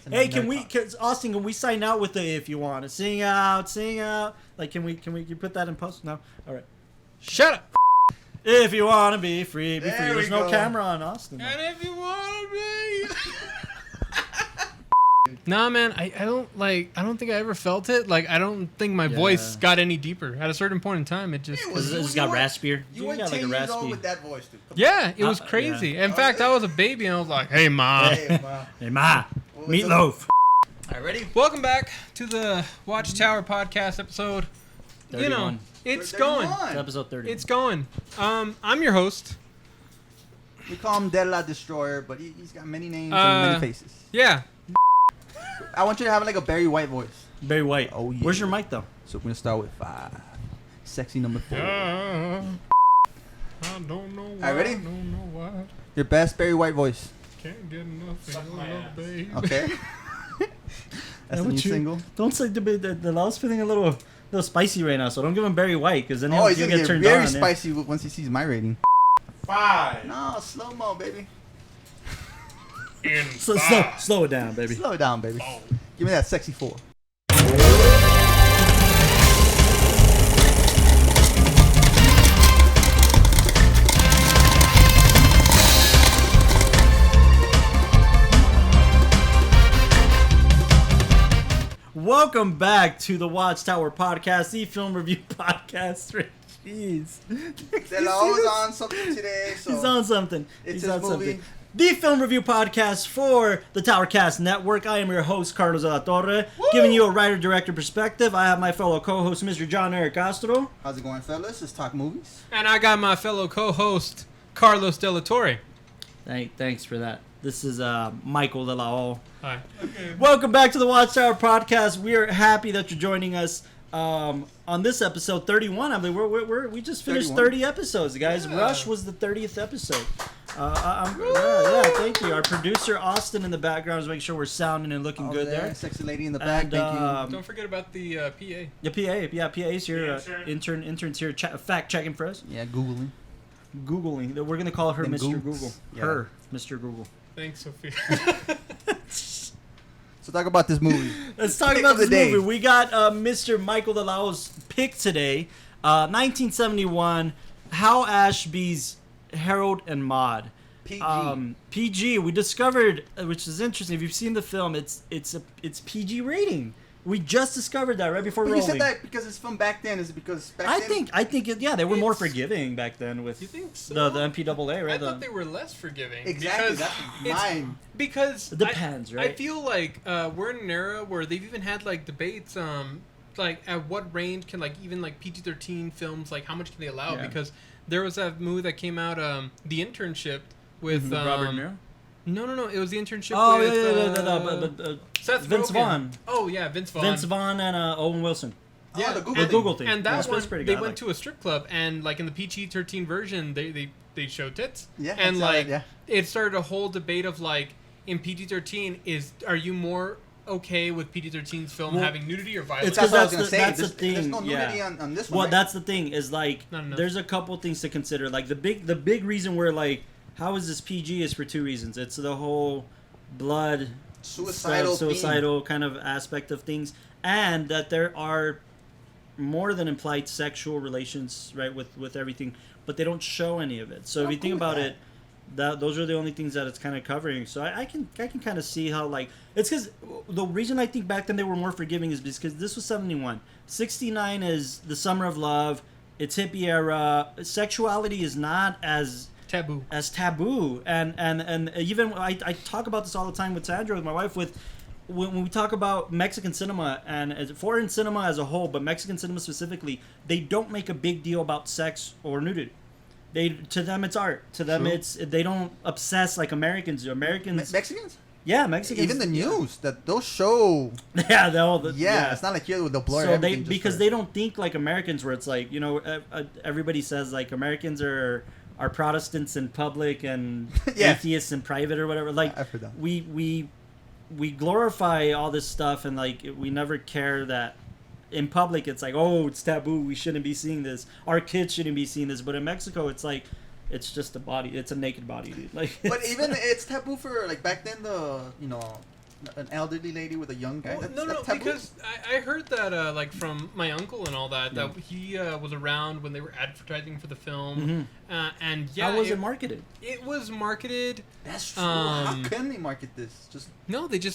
Hey, Austin, can we sign out with the if you want to sing out? Like, can you put that in post? No? All right. Shut up. If you want to be free, be free. There's no go. camera on Austin. And if you want to be. Nah, man, I don't think I ever felt it. Like, I don't think my voice got any deeper. At a certain point in time, it just... It just got raspier. You went 10 years old with that voice, dude. Yeah, it was crazy. Yeah. In fact, I was a baby and I was like, hey, Ma. Hey, Ma. Hey, Ma. Meatloaf. All right, ready? Welcome back to the WatchTower podcast episode. 31. You know, it's 31. going. It's episode 30. It's going. I'm your host. We call him Della Destroyer, but he's got many names and many faces. Yeah. I want you to have like a Barry White voice. Barry White. Oh, yeah. Where's your mic, though? So we're going to start with 5. Sexy number 4. I don't know why. All right, ready? I don't know why. Your best Barry White voice. Can't get enough of your love, babe. Okay. That's the new single. Don't say the law's feeling a little spicy right now, so don't give him Barry White, because then He's he'll going to get get turned very on. spicy once he sees my rating. 5. No, slow-mo, baby. Slow it down, baby. Slow it down, baby. Oh. Give me that sexy 4. Welcome back to the WatchTower podcast, the film review podcast. Jeez. They're always on something today, so He's on something. it's He's his on movie. something. The film review podcast for the Towercast Network. I am your host, Carlos de la Torre, giving you a writer-director perspective. I have my fellow co-host, Mr. John Eric Castro. How's it going, fellas? Let's talk movies. And I got my fellow co-host, Carlos De La Torre. Thanks for that. This is Michael de la O. Hi. Okay. Welcome back to the WatchTower podcast. We are happy that you're joining us on this episode 31. I mean, we just finished 31. 30 episodes, guys. Yeah. Rush was the 30th episode. Thank you. Our producer Austin in the background is making sure we're sounding and looking good there. Sexy lady in the back. And, Thank you. Don't forget about the PA. The PA's here. The Interns here, fact checking for us. Yeah, Googling. Googling. We're gonna call her Them Mr. Googs. Google. Yeah. Her, Mr. Google. Thanks, Sophia. So talk about this movie. Let's talk Pick about of the this day. movie. We got Mr. Michael DeLao's pick today. 1971, Hal Ashby's Harold and Maude. PG. PG. We discovered, which is interesting. If you've seen the film, it's PG rating. We just discovered that right before But you rolling. said that because it's from back then. Is it because back then? I think they were more It's- forgiving back then with You think so? the MPAA, right? I thought they were less forgiving. Exactly. Because That's mine. Because It depends, right? I feel like we're in an era where they've even had like debates, like at what range can like even like PG-13 films, like how much can they allow? Yeah. Because there was that movie that came out, The Internship with Robert De Niro. No, it was The Internship. Oh with, yeah. Seth Vince Rogen. Vaughn. Oh yeah, Vince Vaughn. Vince Vaughn and Owen Wilson. Yeah, the The Google thing. And that was one, pretty they good. went to a strip club, and like in the PG-13 version, they show tits. Yeah, and I saw like that, it started a whole debate of like in PG-13 are you more okay with PG-13's film Well, having nudity or violence? it's That's what I was that's gonna say. the thing, There's no nudity yeah. on this one. Well, right? that's the thing is like Not enough. there's a couple things to consider. Like the big reason we're like, how is this PG is for two reasons. It's the whole blood suicidal kind of aspect of things, and that there are more than implied sexual relations, right, with everything, but they don't show any of it. So if you think about it, those are the only things that it's kind of covering. So I can kind of see how, like, it's because the reason I think back then they were more forgiving is because this was 71. 69 is the summer of love. It's hippie era. Sexuality is not as taboo. And even I talk about this all the time with Sandra, with my wife, when we talk about Mexican cinema and as foreign cinema as a whole, but Mexican cinema specifically, they don't make a big deal about sex or nudity. To them it's art. To them they don't obsess like Americans do. Mexicans? Yeah, Mexicans. Even the news that they'll show. Yeah, it's not like here with the blur. So they don't think like Americans, where it's like, you know, everybody says like Americans are Protestants in public and atheists in private or whatever. Like I've heard that. We glorify all this stuff, and like we never care that in public it's like, oh, it's taboo, we shouldn't be seeing this, our kids shouldn't be seeing this. But in Mexico it's like, it's just a body, it's a naked body, dude. Like, But even it's taboo for like back then, the an elderly lady with a young guy. Well, That's taboo? because I heard that like from my uncle and all that that he was around when they were advertising for the film, and how was it marketed? It was marketed. That's true. How can they market this? Just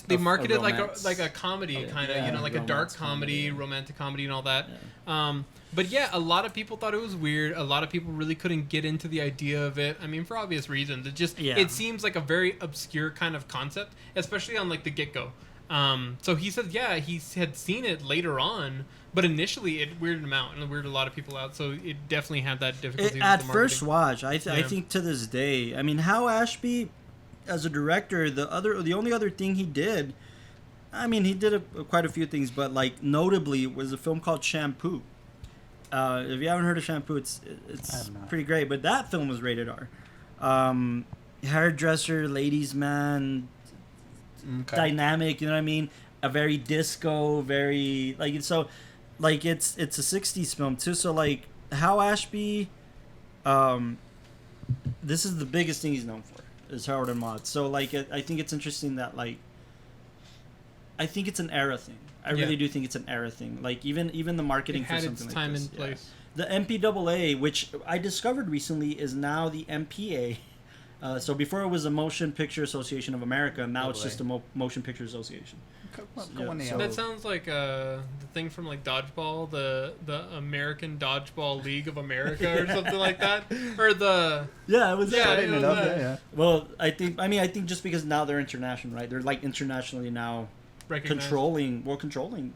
they marketed like a comedy kind of, like a dark comedy, romantic comedy, and all that. Yeah. But yeah, a lot of people thought it was weird. A lot of people really couldn't get into the idea of it. I mean, for obvious reasons. It seems like a very obscure kind of concept, especially on like the get-go. So he said, he had seen it later on, but initially it weirded him out and it weirded a lot of people out. So it definitely had that difficulty. At first watch, I think to this day, I mean, Hal Ashby, as a director, the only other thing he did, I mean, he did quite a few things, but like notably was a film called Shampoo. If you haven't heard of Shampoo, it's pretty great. But that film was rated R. Hairdresser, ladies' man, dynamic. You know what I mean? A very disco, very it's a 60s film too. So like Hal Ashby, this is the biggest thing he's known for is Harold and Maude. So like I think it's interesting that I think it's an era thing. I really do think it's an era thing. Like even the marketing for something like this. It had its time in place. The MPAA, which I discovered recently, is now the MPA. So before it was the Motion Picture Association of America, now it's just the Motion Picture Association. That sounds like the thing from like Dodgeball, the American Dodgeball League of America or something like that, or the it was yeah. Well, I think just because now they're international, right? They're like internationally now. Controlling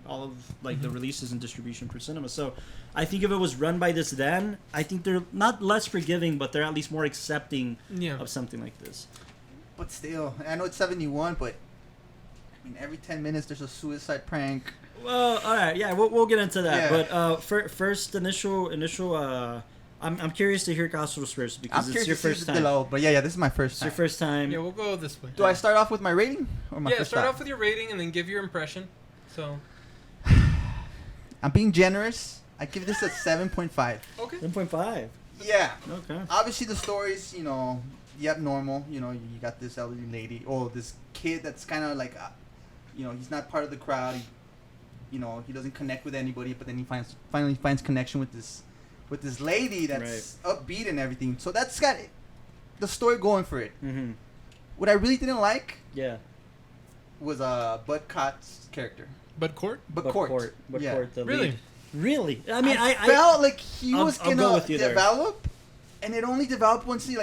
all of like the releases and distribution for cinema. So I think if it was run by this then, I think they're not less forgiving, but they're at least more accepting of something like this. But still, I know it's 71, but I mean every 10 minutes there's a suicide prank. Well, all right, we'll get into that. Yeah. But first initial I'm curious to hear Castro's first because it's your first time. But this is my first time. It's your first time. Yeah, we'll go this way. Do I start off with my rating or my first start off with your rating and then give your impression. So I'm being generous. I give this a 7.5. Okay. 7.5. Yeah. Okay. Obviously the story's, normal. You got this elderly lady or this kid that's kind of like he's not part of the crowd. He doesn't connect with anybody, but then he finally finds connection with this lady that's upbeat and everything. So that's got the story going for it. Mm-hmm. What I really didn't like was Bud Cott's character. Bud Cort? Bud Cort, the really? Lead. Really? I mean, I felt like he was going to develop, and it only developed once he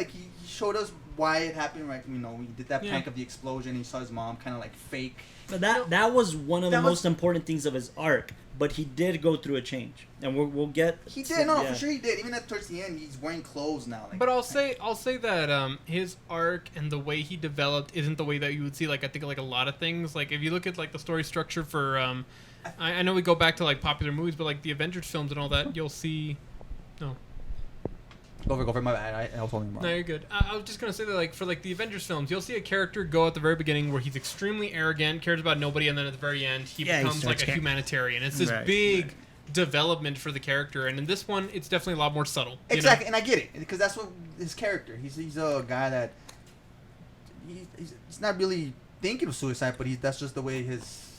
showed us why it happened. Right? We did that prank of the explosion, and he saw his mom kind of like fake. But that was one of the most important things of his arc. But he did go through a change, and we'll get. He did, for sure he did. Even towards the end, he's wearing clothes now. But I'll say that his arc and the way he developed isn't the way that you would see. Like I think like a lot of things. Like if you look at like the story structure for, I know we go back to like popular movies, but like the Avengers films and all that, you'll see. No. Go for my bad. I was holding him wrong. No, you're good. I was just gonna say that like for like the Avengers films, you'll see a character go at the very beginning where he's extremely arrogant, cares about nobody, and then at the very end he becomes like a humanitarian. It's this big development for the character, and in this one, it's definitely a lot more subtle. Exactly, and I get it because that's what his character. He's a guy that he's not really thinking of suicide, but that's just the way his.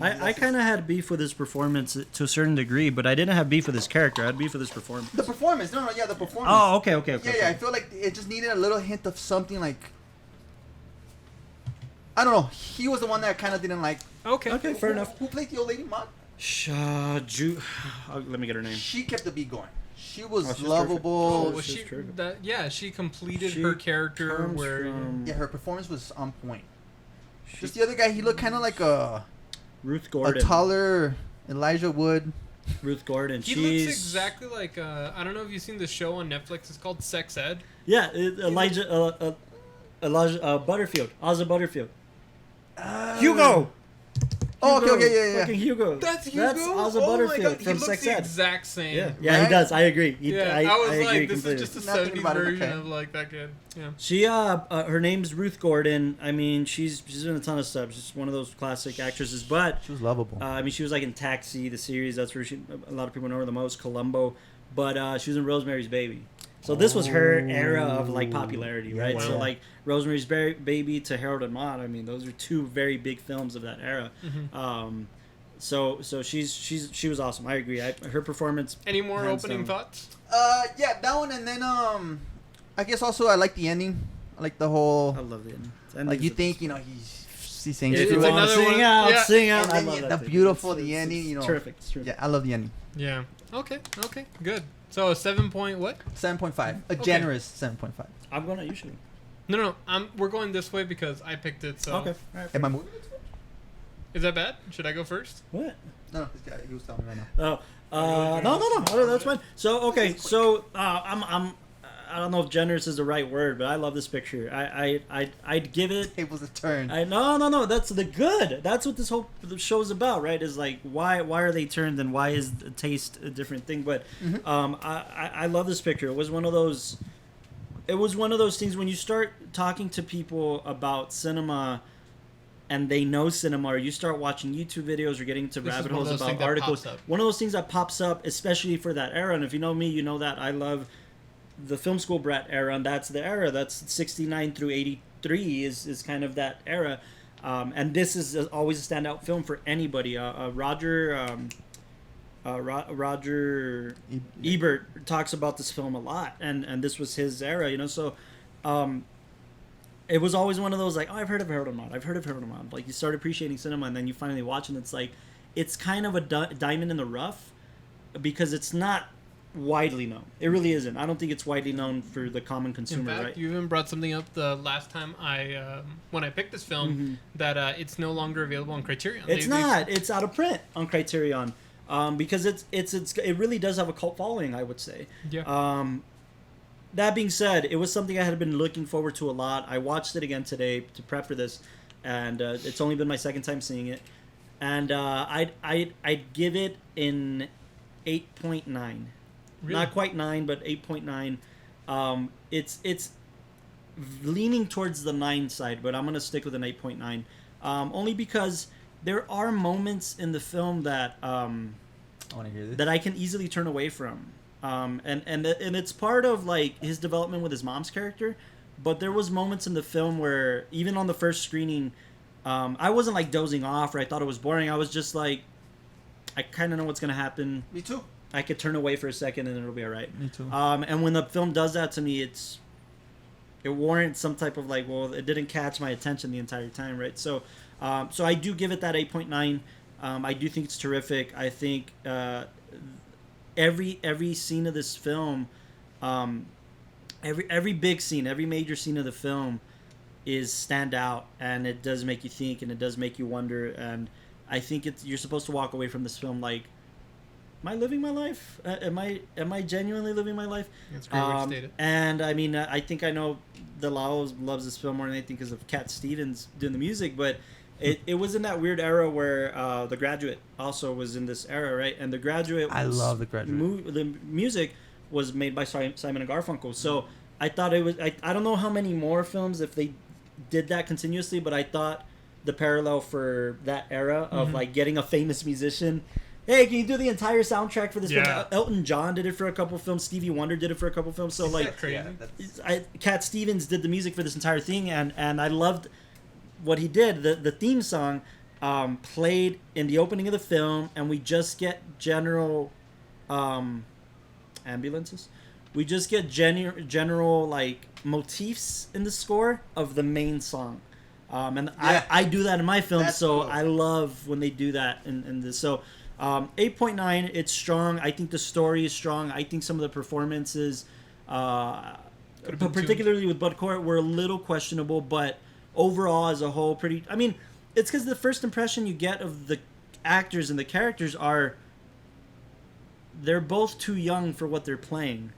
I kind of had beef with his performance to a certain degree, but I didn't have beef with his character. I had beef with his performance. The performance, the performance. Oh, okay. I feel like it just needed a little hint of something like. I don't know. He was the one that I kind of didn't like. Okay, fair enough. Who played the old lady, Maude? Let me get her name. She kept the beat going. She was lovable. She completed her character her performance was on point. Just the other guy, he looked kind of like Ruth Gordon. A taller Elijah Wood. Ruth Gordon. He looks exactly like I don't know if you've seen the show on Netflix. It's called Sex Ed. Yeah, Elijah Butterfield. Ozzy Butterfield. Hugo. Oh, okay, yeah. Fucking Hugo. That's Hugo. That's Ozzy Butterfield from Sex Ed. He looks the exact same. Yeah, right? He does. I agree. I was like, this completely. is just a 70s version of like that kid. Yeah. She, her name's Ruth Gordon. I mean, she's in a ton of stuff. She's one of those classic actresses, but she was lovable. I mean, she was like in Taxi, the series. That's where a lot of people know her the most. Columbo, but she was in Rosemary's Baby. So this was her era of like popularity, right? Wow. So like Rosemary's Baby to Harold and Maude. I mean, those are two very big films of that era. So she was awesome. I agree. Her performance. Any more opening thoughts? Yeah, that one, and then I guess also I like the ending. I like the whole. I love the ending. Like you think he's saying if you want to sing out, yeah. sing out. I And love then that. the beautiful, the ending. Terrific. It's terrific. Yeah, I love the ending. Yeah. Okay. Good. So 7 point what? 7.5. A generous 7.5. I'm gonna usually. No. We're going this way because I picked it. So Okay. All right. Am I moving? Is that bad? Should I go first? What? No, this guy, he was telling me right now. No, that's fine. So okay, so I don't know if generous is the right word, but I love this picture. I'd give it. Tables a turn. No. That's the good. That's what this whole show's about, right? Is like why are they turned and why is the taste a different thing? But I love this picture. It was one of those. It was one of those things when you start talking to people about cinema. And they know cinema, or you start watching YouTube videos or getting into rabbit holes about articles. One of those things that pops up, especially for that era. And if you know me, you know that I love the film school brat era, and that's the era. That's 69 through 83 is kind of that era. And this is always a standout film for anybody. Roger Ebert talks about this film a lot, and this was his era, So. It was always one of those like, oh, I've heard of Harold and Maude. Like you start appreciating cinema, and then you finally watch, and it's like, it's kind of a diamond in the rough, because it's not widely known. It really isn't. I don't think it's widely known for the common consumer. In fact, right? You even brought something up the last time when I picked this film that it's no longer available on Criterion. It's not. It's out of print on Criterion, because it really does have a cult following, I would say. Yeah. That being said, it was something I had been looking forward to a lot. I watched it again today to prep for this, and it's only been my second time seeing it. And I'd give it an 8.9. Really? Not quite 9, but 8.9. It's leaning towards the 9 side, but I'm going to stick with an 8.9. Only because there are moments in the film that I want to hear this. That I can easily turn away from. And it's part of like his development with his mom's character, but there was moments in the film where even on the first screening, I wasn't like dozing off or I thought it was boring. I was just like, I kind of know what's gonna happen. Me too. I could turn away for a second and it'll be all right. Me too. And when the film does that to me, it warrants some type of like, well, it didn't catch my attention the entire time, right? So I do give it that 8.9. I do think it's terrific. I think every scene of this film, every big scene, every major scene of the film is stand out, and it does make you think, and it does make you wonder. And I think you're supposed to walk away from this film like, am I living my life? Am I genuinely living my life? That's a great way to state it. And I mean, I think I know Delau loves this film more than anything because of Cat Stevens doing the music, but it was in that weird era where The Graduate also was in this era, right? And The Graduate, I love The Graduate. The music was made by Simon and Garfunkel. So I thought it was. I don't know how many more films if they did that continuously, but I thought the parallel for that era of like getting a famous musician. Hey, can you do the entire soundtrack for this film? Elton John did it for a couple films. Stevie Wonder did it for a couple films. So like, Cat Stevens did the music for this entire thing, and I loved what he did. The theme song played in the opening of the film, and we just get general ambulances. We just get general like motifs in the score of the main song, and I do that in my films. So cool. I love when they do that in this. So 8.9, it's strong. I think the story is strong. I think some of the performances, particularly with Bud Cort, were a little questionable, but overall as a whole pretty. I mean, it's because the first impression you get of the actors and the characters they're both too young for what they're playing.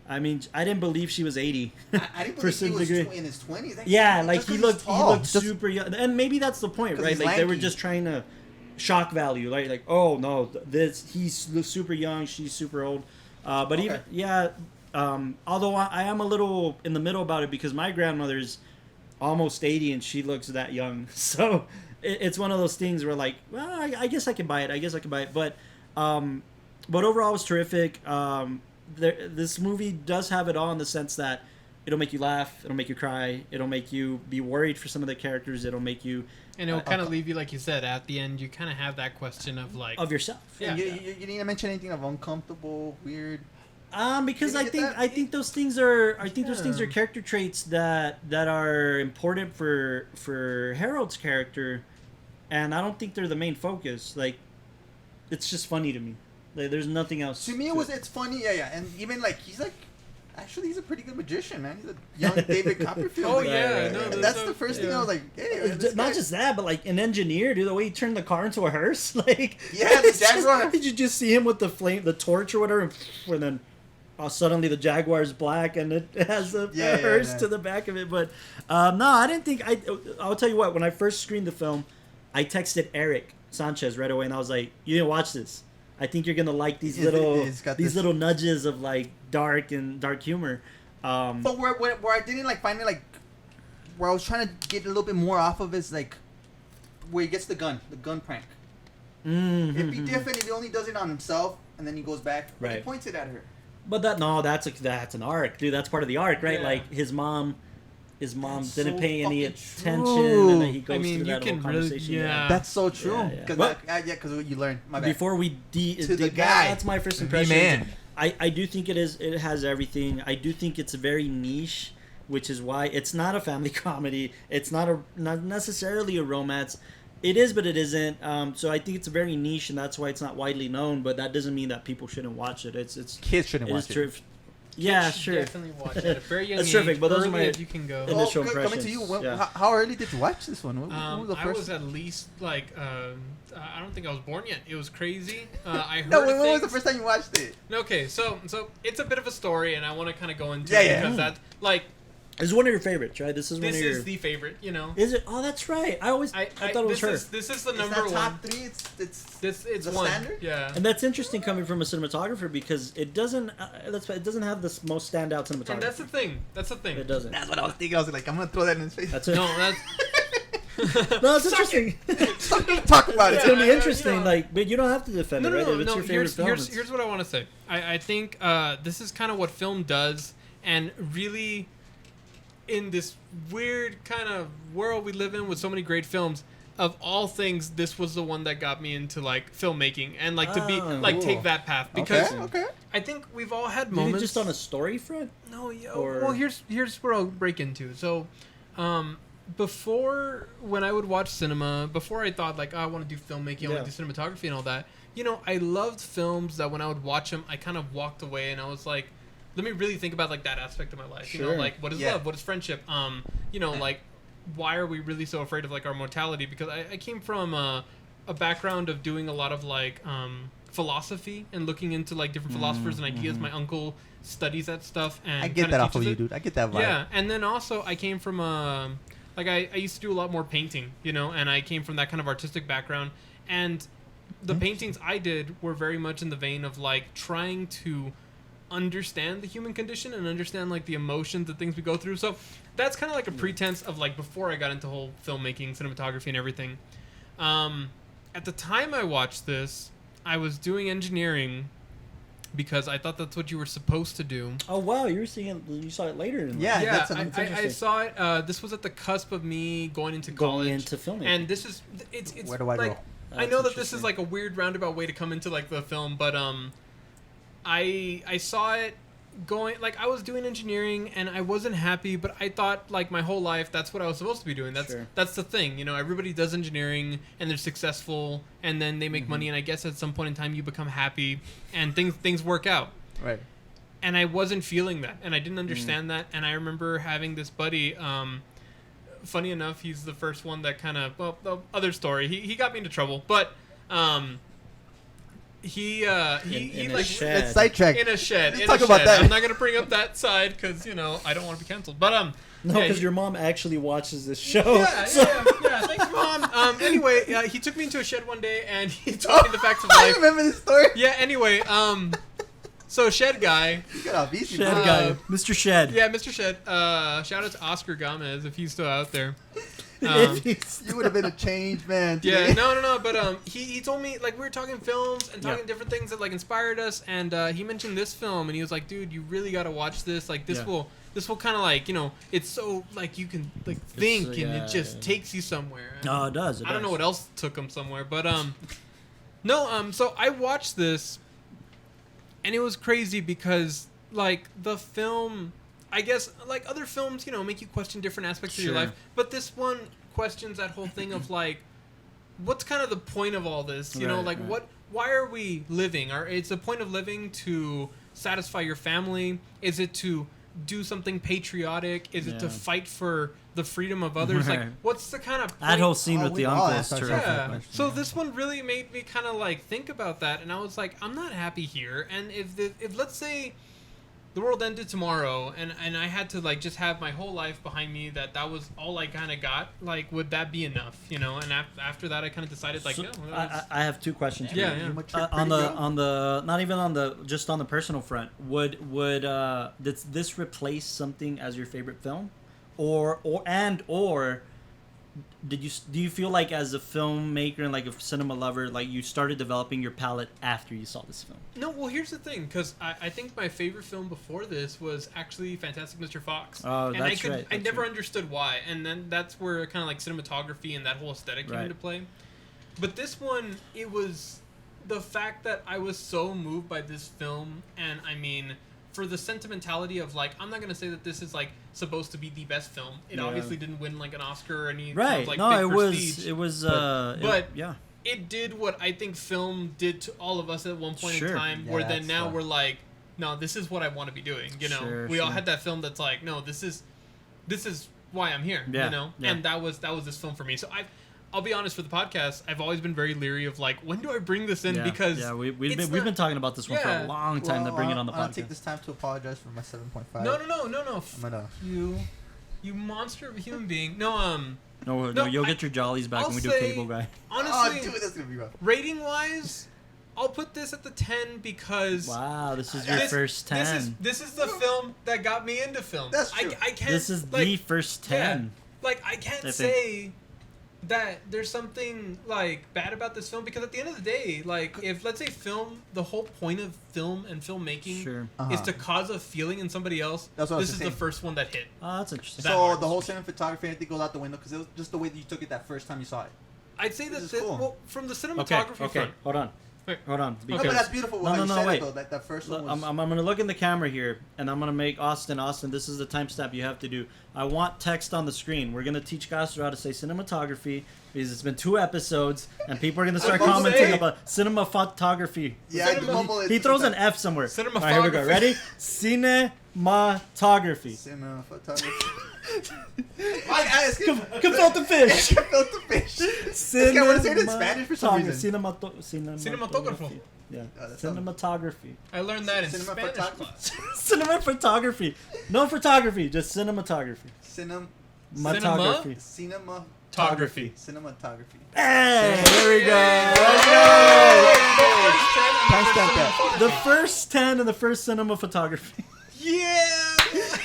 I mean, I didn't believe she was 80. I didn't believe he was in his 20s. Yeah, like he looked super young, and maybe that's the point, right? Like they were just trying to shock value, like oh no, he's super young, she's super old. But okay. Although I am a little in the middle about it because my grandmother's almost 80 and she looks that young, so it's one of those things where like, well, I guess I can buy it. But overall, it was terrific. this movie does have it all in the sense that it'll make you laugh, it'll make you cry, it'll make you be worried for some of the characters, it'll make you... And it'll kind of leave you, like you said, at the end, you kind of have that question of, like... Of yourself. Yeah. You didn't mention anything of uncomfortable, weird... Because I think those things are character traits that are important for Harold's character, and I don't think they're the main focus. Like, it's just funny to me. Like, there's nothing else. To me, it's funny, and even like he's a pretty good magician, man. He's a young David Copperfield. Oh yeah, no, that's the first thing I was like, hey, not just that, but like an engineer, dude. The way he turned the car into a hearse, like the Jaguar. Did you just see him with the torch or whatever, and then suddenly the Jaguar's black and it has a hearse to the back of it. But no, I didn't think I'll tell you what. When I first screened the film, I texted Eric Sanchez right away, and I was like, "You didn't watch this. I think you're gonna like these little nudges of like dark humor." But where I didn't like find it, like where I was trying to get a little bit more off of is like where he gets the gun prank. Mm-hmm. It'd be different if he only does it on himself and then he goes back and he Right. points it at her. But that's an arc, dude. That's part of the arc, right? Yeah. Like his mom didn't pay any attention, true. and then he goes through you that whole can conversation. really, yeah. That's so true. Yeah. Because you learn. My bad. Before we To the guy. that's my first impression. Man. I do think it has everything. I do think it's very niche, which is why it's not a family comedy. It's not necessarily a romance. It is, but it isn't. So I think it's very niche, and that's why it's not widely known. But that doesn't mean that people shouldn't watch it. It's Kids shouldn't watch it. Yeah, Kids should sure. Definitely watch it. At a very young That's age, terrific, but those are early my as you can go. initial coming impressions. to you, Yeah. how early did you watch this one? What was the I first? was at least like I don't think I was born yet. It was crazy. I heard. No, when was the first time you watched it? Okay, so it's a bit of a story, and I want to kind of go into Yeah, it yeah. because that like This is one of your favorites, right? This is one this of your. is the favorite, you know. Is it? Oh, that's right. I thought it was her. This is the It's number not one. top 3. It's the one. standard? Yeah. And that's interesting coming from a cinematographer because it doesn't. It doesn't have the most standout cinematography. And that's the thing. It doesn't. That's what I was thinking. I was like, I'm gonna throw that in his face. That's it. No, that's No, it's interesting. Something to talk about It's it. gonna be Yeah, interesting. you know. Like, but you don't have to defend no. it, right? If it's your favorite film. Here's what I want to say. I think this is kind of what film does, and really, in this weird kind of world we live in with so many great films, of all things, this was the one that got me into like filmmaking and like to be like cool. take that path because Okay. I think we've all had Maybe moments just on a story front. No, yeah. Or- Well, here's where I'll break into. So, before when I would watch cinema, before I thought like, oh, I want to do filmmaking, I want to do cinematography and all that. You know, I loved films that when I would watch them, I kind of walked away and I was like, let me really think about like that aspect of my life. Sure. You know, like what is love? What is friendship? You know, like why are we really so afraid of like our mortality? Because I came from a background of doing a lot of like philosophy and looking into like different philosophers and ideas. My uncle studies that stuff and I get kinda that off of teaches you, it. dude. I get that vibe. Yeah, and then also I came from like I used to do a lot more painting, you know, and I came from that kind of artistic background, and the paintings I did were very much in the vein of like trying to understand the human condition and understand like the emotions, the things we go through. So that's kind of like a pretense of like before I got into whole filmmaking, cinematography, and everything. At the time I watched this, I was doing engineering because I thought that's what you were supposed to do. Oh wow, you saw it later. In Yeah. life. Yeah, that's I interesting. saw it. This was at the cusp of me going into college. Going into filmmaking. And this is it's Where do I like, go? I know That's that this is interesting. like a weird roundabout way to come into like the film, but I saw it going like I was doing engineering and I wasn't happy, but I thought like my whole life that's what I was supposed to be doing. That's the thing, you know. Everybody does engineering and they're successful and then they make money, and I guess at some point in time you become happy and things work out. Right. And I wasn't feeling that, and I didn't understand that. And I remember having this buddy. Funny enough, he's the first one that kind of the other story. He got me into trouble, but he in a like shed. Let's sidetrack. in a shed. Let's in talk a about shed. that. I'm not gonna bring up that side because you know I don't want to be canceled. But No, yeah, because your mom actually watches this show. yeah, so- yeah. Thanks, mom. Anyway, he took me into a shed one day and he told me the facts of I life. remember this story. Yeah. Anyway, so shed guy. You got off easy. Shed bro. guy, Mr. Shed. Yeah, Mr. Shed. Shout out to Oscar Gomez if he's still out there. You would have been a changed man today. Yeah, no. But he told me, like, we were talking films and talking different things that like inspired us, and he mentioned this film, and he was like, dude, you really got to watch this. Like, this will kind of like, it's so like you can like think and it just takes you somewhere. No, it does. I don't know what else took him somewhere, but no. So I watched this, and it was crazy because like the film, I guess like other films, make you question different aspects of your life, but this one questions that whole thing of like, what's kind of the point of all this? Why are we living? It's the point of living to satisfy your family? Is it to do something patriotic? Is it to fight for the freedom of others? Like, what's the kind of point? That whole scene with the uncle is terrific. Yeah. So this one really made me kind of like think about that, and I was like, I'm not happy here. And if let's say the world ended tomorrow, and I had to like just have my whole life behind me, that was all I kind of got, like, would that be enough? And after that, I kind of decided like, I have two questions. Yeah. On the not even on the just on the personal front, would this replace something as your favorite film, or do you feel like as a filmmaker and like a cinema lover, like you started developing your palette after you saw this film? No, well, here's the thing, because I think my favorite film before this was actually Fantastic Mr. Fox. Oh, and that's right. I never understood why, and then that's where kind of like cinematography and that whole aesthetic came into play. But this one, it was the fact that I was so moved by this film, and I mean, for the sentimentality of like, I'm not gonna say that this is like supposed to be the best film. It obviously didn't win like an Oscar or any kind of, like, big prestige. It was it did what I think film did to all of us at one point in time, where then now we're like, no, this is what I want to be doing. We all had that film that's like, no, this is why I'm here. And that was this film for me. So I'll be honest, for the podcast, I've always been very leery of like, when do I bring this in? Because we've been talking about this one for a long time to bring it on the podcast. I'll take this time to apologize for my 7.5. No. You monster of a human being. No, you'll get your jollies back when we do Cable Guy. Honestly, dude, that's gonna be rough. Rating wise, I'll put this at the 10 because this is your first 10. This is the film that got me into film. That's true. I can't. This is the first 10. I can't say that there's something like bad about this film, because at the end of the day, like, if let's say the whole point of film and filmmaking is to cause a feeling in somebody else, this is the first one that hit. Oh, that's interesting. So the whole cinematography, I think, goes out the window because it was just the way that you took it that first time you saw it. I'd say well, from the cinematography front. Hold on. No, but that's beautiful. Wait. Though, that first one was... I'm going to look in the camera here, and I'm going to make Austin, this is the timestamp you have to do. I want text on the screen. We're going to teach Castro how to say cinematography, because it's been 2 episodes, and people are going to start commenting about cinematography. Yeah, he throws an F somewhere. Cinematography. All right, here we go. Ready? Cinematography. Gefilte fish. Gefilte fish. I want to say it in Spanish for some reason. Cinematography. Yeah. Cinematography. I learned that in Spanish class. Cinematography. No photography, just cinematography. Cinematography. Cinematography. Hey, there we go. The first 10 and the first cinema photography. Yeah.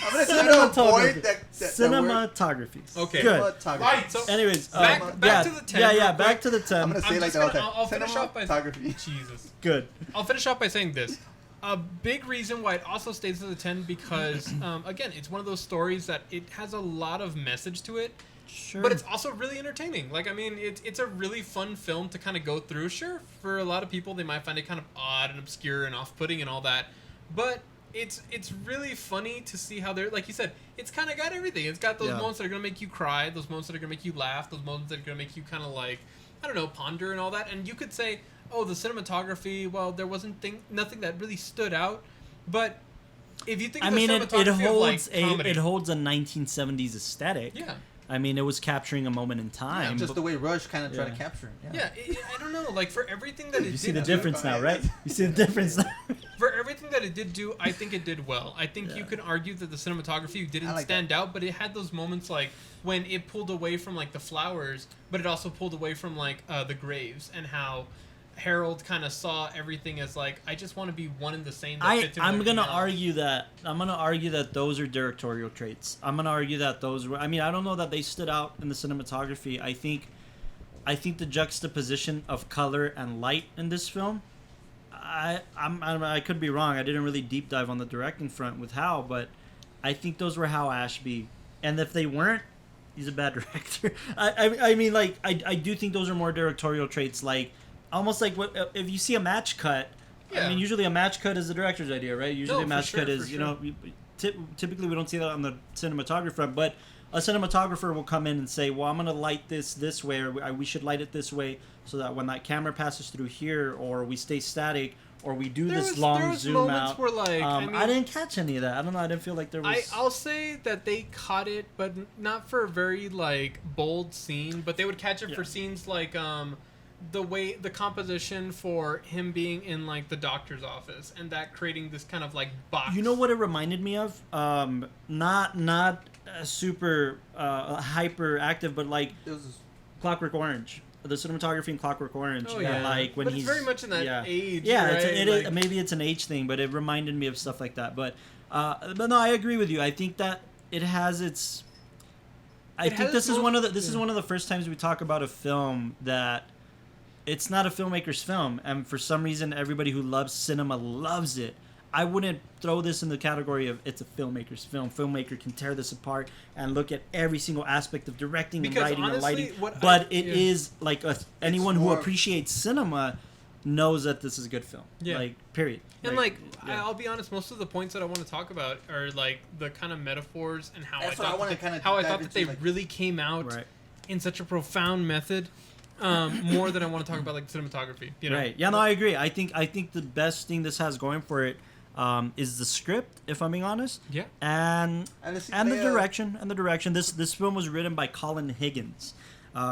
I'm gonna cinematography. Cinematography. Okay. Good. Right. So, anyways, back to the 10. Yeah, back to the 10. I'm gonna say it like that. I'll finish off by Jesus. Good. I'll finish off by saying this. A big reason why it also stays at the 10 because again, it's one of those stories that it has a lot of message to it. Sure. But it's also really entertaining. Like, I mean, it's a really fun film to kind of go through. Sure, for a lot of people, they might find it kind of odd and obscure and off-putting and all that. But it's really funny to see how they're, like you said, it's kind of got everything. It's got those moments that are going to make you cry, those moments that are going to make you laugh, those moments that are going to make you kind of like, I don't know, ponder and all that. And you could say, oh, the cinematography, well, there wasn't nothing that really stood out. But if you think of the cinematography it holds a 1970s aesthetic. Yeah. I mean, it was capturing a moment in time. Yeah, just the way Rush kind of tried to capture it. Yeah, I don't know. Like, for everything that it did... You see the difference now, right? You see the difference now? For everything that it did do, I think it did well. I think you could argue that the cinematography didn't stand out, but it had those moments, like, when it pulled away from, like, the flowers, but it also pulled away from, like, the graves, and how Harold kind of saw everything as like, I just want to be one and the same. I'm gonna argue that those are directorial traits. I'm gonna argue that those were. I mean, I don't know that they stood out in the cinematography. I think the juxtaposition of color and light in this film. I could be wrong. I didn't really deep dive on the directing front with Hal, but I think those were Hal Ashby. And if they weren't, he's a bad director. I mean, like, I do think those are more directorial traits, like. Almost like if you see a match cut. Yeah. I mean, usually a match cut is the director's idea, right? Usually a match cut is, you know, typically we don't see that on the cinematographer, but a cinematographer will come in and say, well, I'm going to light this way, or we should light it this way, so that when that camera passes through here, or we stay static, or we do this long zoom out. Where, like, I didn't catch any of that. I don't know. I didn't feel like there was... I'll say that they caught it, but not for a very, like, bold scene, but they would catch it for scenes like... the composition for him being in like the doctor's office and that creating this kind of like box. You know what it reminded me of? Not super hyper active, but like Clockwork Orange. The cinematography in Clockwork Orange. Oh, yeah. Like when but it's very much in that age. Yeah, right? Maybe it's an age thing, but it reminded me of stuff like that. But no, I agree with you. I think that it has its. I think this is one of the first times we talk about a film that. It's not a filmmaker's film, and for some reason, everybody who loves cinema loves it. I wouldn't throw this in the category of it's a filmmaker's film. Filmmaker can tear this apart and look at every single aspect of directing and writing and lighting. But it is like anyone who appreciates cinema knows that this is a good film. Yeah. Like, period. And I'll be honest, most of the points that I want to talk about are like the kind of metaphors and how I thought that they really came out in such a profound method. More than I want to talk about like cinematography, you know? Right. Yeah, no, I agree. I think the best thing this has going for it is the script, if I'm being honest. Yeah. And the direction. This film was written by Colin Higgins.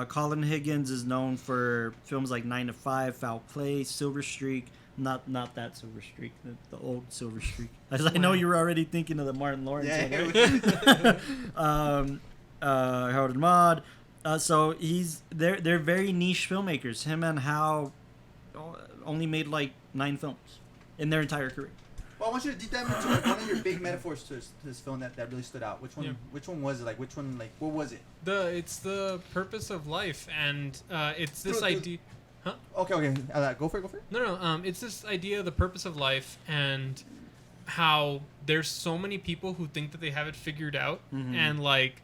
Colin Higgins is known for films like 9 to 5, Foul Play, Silver Streak. Not that Silver Streak, the old Silver Streak. As I know you were already thinking of the Martin Lawrence one. Harold and Maude. So they're very niche filmmakers. Him and Hal only made like 9 films in their entire career. Well, I want you to deep dive into one of your big metaphors to this film that really stood out. Which one? Yeah. Which one was it? Like, which one? Like, what was it? It's the purpose of life, and it's this idea. Huh? Okay. Go for it. No. It's this idea of the purpose of life and how there's so many people who think that they have it figured out, and like.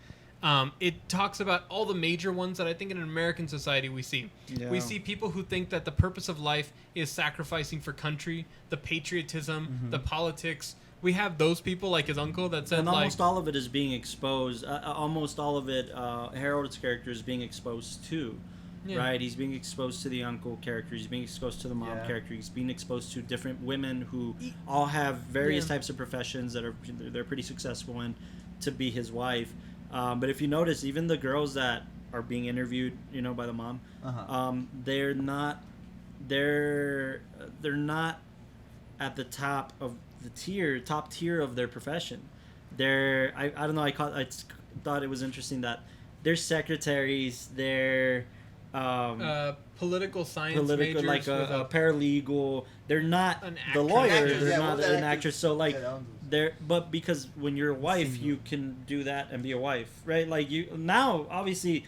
It talks about all the major ones that I think in an American society we see. Yeah. We see people who think that the purpose of life is sacrificing for country, the patriotism, the politics. We have those people like his uncle that said, and almost all of it is being exposed. Almost all of it, Harold's character is being exposed to. Yeah. Right? He's being exposed to the uncle character. He's being exposed to the mom character. He's being exposed to different women who all have various types of professions that they're pretty successful in to be his wife. But if you notice, even the girls that are being interviewed, by the mom, they're not at the top of the top tier of their profession. I don't know. I thought it was interesting that they're secretaries. They're political science majors, like a paralegal. They're not the lawyer. They're not an actress. So like. But because when you're a wife, you can do that and be a wife, right? Like now, obviously,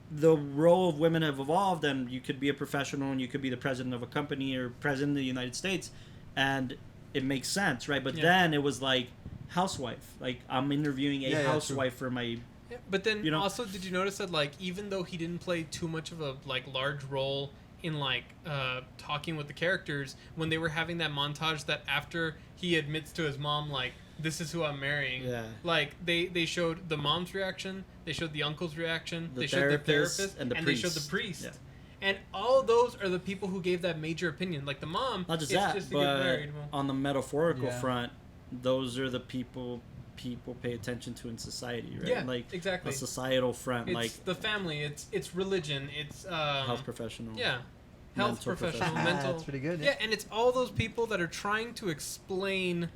the role of women have evolved, and you could be a professional, and you could be the president of a company or president of the United States, and it makes sense, right? But then it was like housewife. Like I'm interviewing a housewife for my. Yeah, but then also, did you notice that like even though he didn't play too much of a like large role in like talking with the characters, when they were having that montage that after he admits to his mom like this is who I'm marrying, like they showed the mom's reaction, they showed the uncle's reaction, they showed the therapist, and they showed the priest. And all those are the people who gave that major opinion. Like the mom, not just that, just to get married. On the metaphorical front, those are the people pay attention to in society, right? Yeah, like exactly. A societal front, it's like the family, it's religion, it's health professional. Yeah, health professional, mental. That's pretty good. Yeah, and it's all those people that are trying to explain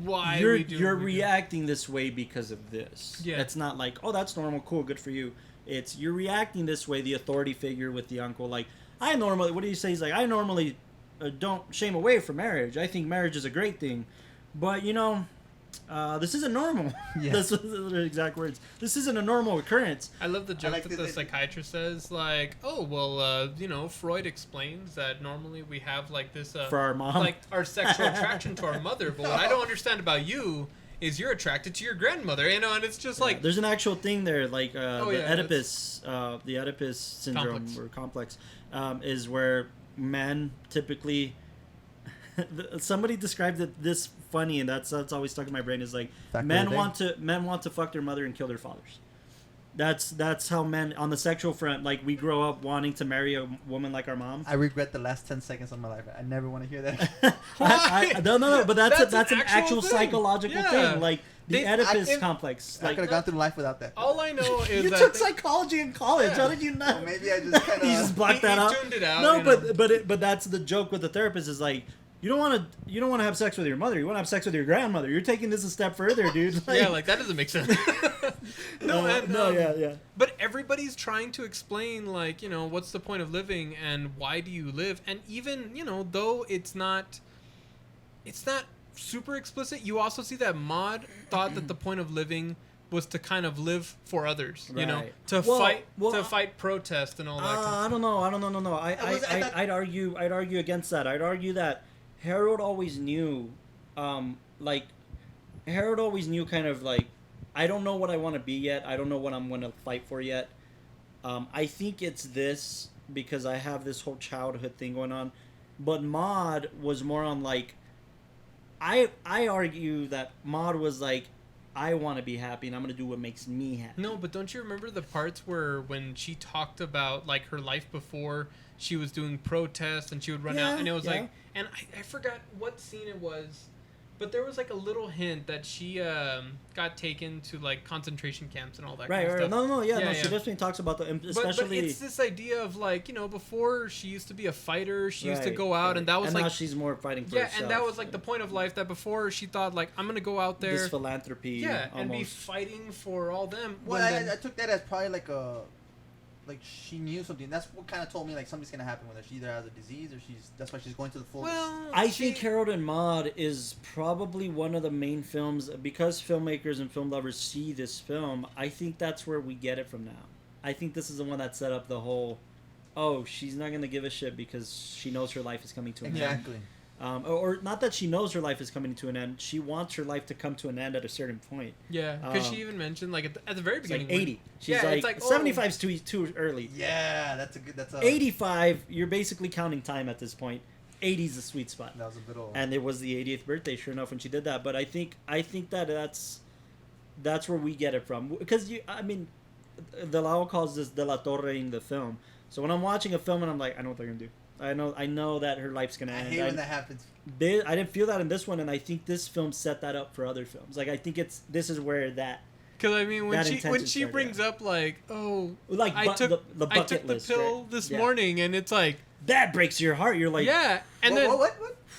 why you're reacting this way because of this. Yeah, it's not like, oh, that's normal, cool, good for you. It's you're reacting this way. The authority figure with the uncle, like I normally, what do you say? He's like, I normally don't shame away from marriage. I think marriage is a great thing. But, this isn't normal. Yeah. That's the exact words. This isn't a normal occurrence. I love the joke that the psychiatrist says, like, oh, well, Freud explains that normally we have, like, this... for our mom? Like, our sexual attraction to our mother. But what I don't understand about you is you're attracted to your grandmother, and it's just like... There's an actual thing there, like, the Oedipus Syndrome or complex is where men typically... Somebody described it this funny, and that's always stuck in my brain. Is like men want to fuck their mother and kill their fathers. That's how men on the sexual front, like, we grow up wanting to marry a woman like our mom. I regret the last 10 seconds of my life. I never want to hear that. No, but that's an actual psychological thing. Like the Oedipus complex. I could have gone through life without that. All I know is you took psychology in college. How did you know? Well, maybe I just kind of you just blocked that out. Tuned it out. No, but that's the joke with the therapist is like. You don't want to have sex with your mother. You want to have sex with your grandmother. You're taking this a step further, dude. Like that doesn't make sense. Yeah. But everybody's trying to explain, like, what's the point of living and why do you live? And even, though it's not super explicit, you also see that Maude thought that the point of living was to kind of live for others, to fight protest and all that. I don't know. No. I'd argue against that. I'd argue that Harold always knew, Harold always knew kind of like, I don't know what I want to be yet. I don't know what I'm going to fight for yet. I think it's this because I have this whole childhood thing going on. But Maude was more on like, I argue that Maude was like, I want to be happy and I'm going to do what makes me happy. No, but don't you remember the parts where when she talked about like her life before she was doing protests and she would run out and it was like, and I forgot what scene it was, but there was like a little hint that she got taken to like concentration camps and all that kind of stuff. No, she definitely talks about the, especially. But it's this idea of like, before she used to be a fighter, she used to go out and that was like. Now she's more fighting for herself. Yeah, and that was like the point of life that before she thought like, I'm going to go out there. This philanthropy. Yeah, almost. And be fighting for all them. Well, I took that as probably like a. Like she knew something. That's what kind of told me like something's gonna happen with her. She either has a disease or that's why she's going to the full. Well, I think Harold and Maude is probably one of the main films because filmmakers and film lovers see this film. I think that's where we get it from now. I think this is the one that set up the whole. Oh, she's not gonna give a shit because she knows her life is coming to an end. Exactly. Or not that she knows her life is coming to an end. She wants her life to come to an end at a certain point. Yeah, because she even mentioned like at the very beginning. Like 80. She's like 75 is too early. Yeah, that's 85. You're basically counting time at this point. 80 is the sweet spot. That was a bit old. And it was the 80th birthday, sure enough, when she did that. But I think that's where we get it from. Because De La calls this De La Torre in the film. So when I'm watching a film and I'm like, I know what they're gonna do. I know that her life's gonna end. I hate when that happens. I didn't feel that in this one, and I think this film set that up for other films. Like I think this is where that. Because when she brings up like, oh, like I took the pill this morning, and it's like that breaks your heart. You're like, yeah, and then what?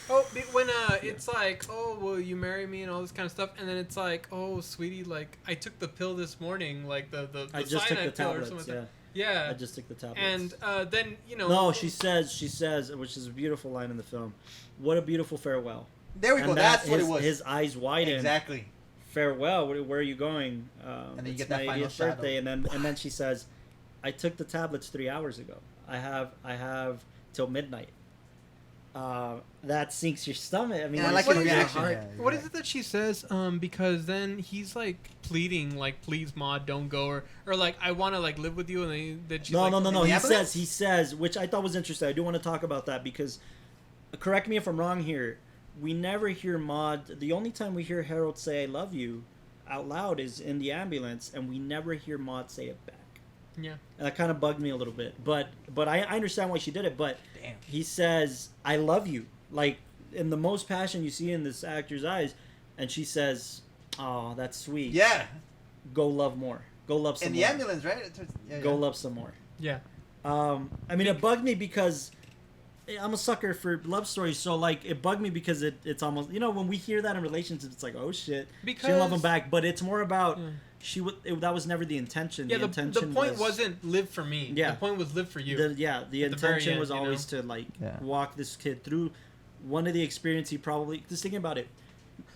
Oh, when it's like, oh, will you marry me and all this kind of stuff, and then it's like, oh, sweetie, like I took the pill this morning, like the I just took the pill tablets, or something like that. Yeah. I just took the tablets. And then, No, she says, which is a beautiful line in the film, what a beautiful farewell. There we go. That's what it was. His eyes widen. Exactly. Farewell. Where are you going? And then you get that final birthday, and then she says, I took the tablets 3 hours ago. I have till midnight. That sinks your stomach. I mean, I like what the reaction. What is it that she says? Because then he's like pleading, like, please, Maude, don't go, or like, I want to like live with you, and then she's no. He says, which I thought was interesting. I do want to talk about that because, correct me if I'm wrong here. We never hear Maude. The only time we hear Harold say "I love you" out loud is in the ambulance, and we never hear Maude say it back. Yeah, and that kind of bugged me a little bit, but I understand why she did it. But damn. He says, "I love you," like in the most passion you see in this actor's eyes, and she says, "Oh, that's sweet. Yeah, go love more. Go love some in more." the ambulance, right? Go love some more. Yeah. I mean, it bugged me because I'm a sucker for love stories, so like it bugged me because it's almost, you know, when we hear that in relationships, it's like, oh shit, because she didn't love him back, but it's more about that was never the intention. Yeah, the point wasn't live for me. Yeah, the point was live for you. The intention was always to like walk this kid through one of the experience he probably, just thinking about it.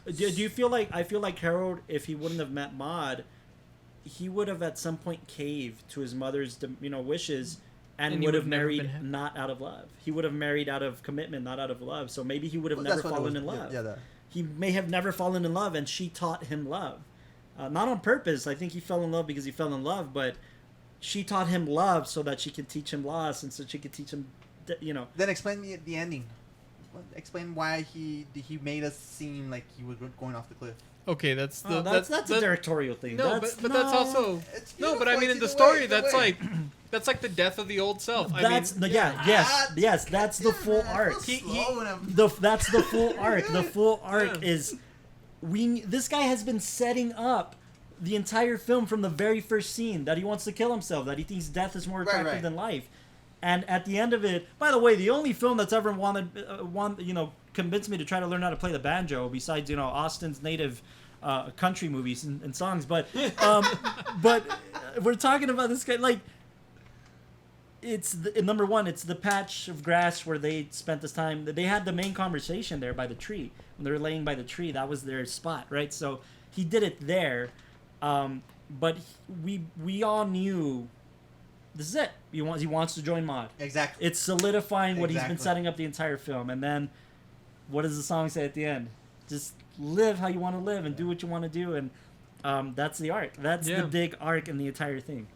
Do you feel like, I feel like Harold, if he wouldn't have met Maude, he would have at some point caved to his mother's, you know, wishes. And would have married not out of love. He would have married out of commitment, not out of love. So maybe he would have never fallen in love. He may have never fallen in love, and she taught him love. Not on purpose. I think he fell in love because he fell in love, but she taught him love so that she could teach him loss, and so she could teach him, you know. Then explain the ending. Explain why he made us seem like he was going off the cliff. Okay, that's a directorial thing. No, but that's also but I mean in the story that's like the death of the old self. That's that's the full arc. That's the full arc. The full arc is this guy has been setting up the entire film from the very first scene that he wants to kill himself, that he thinks death is more attractive than life. And at the end of it, by the way, the only film that's ever convinced me to try to learn how to play the banjo, besides, you know, Austin's native country movies and songs, but we're talking about this guy, like, it's number one, it's the patch of grass where they spent this time. They had the main conversation there by the tree when they were laying by the tree. That was their spot, right? So he did it there, but we all knew. This is it. He wants to join Maude. Exactly. It's solidifying what he's been setting up the entire film. And then, what does the song say at the end? Just live how you want to live and do what you want to do. And that's the arc. That's the big arc in the entire thing.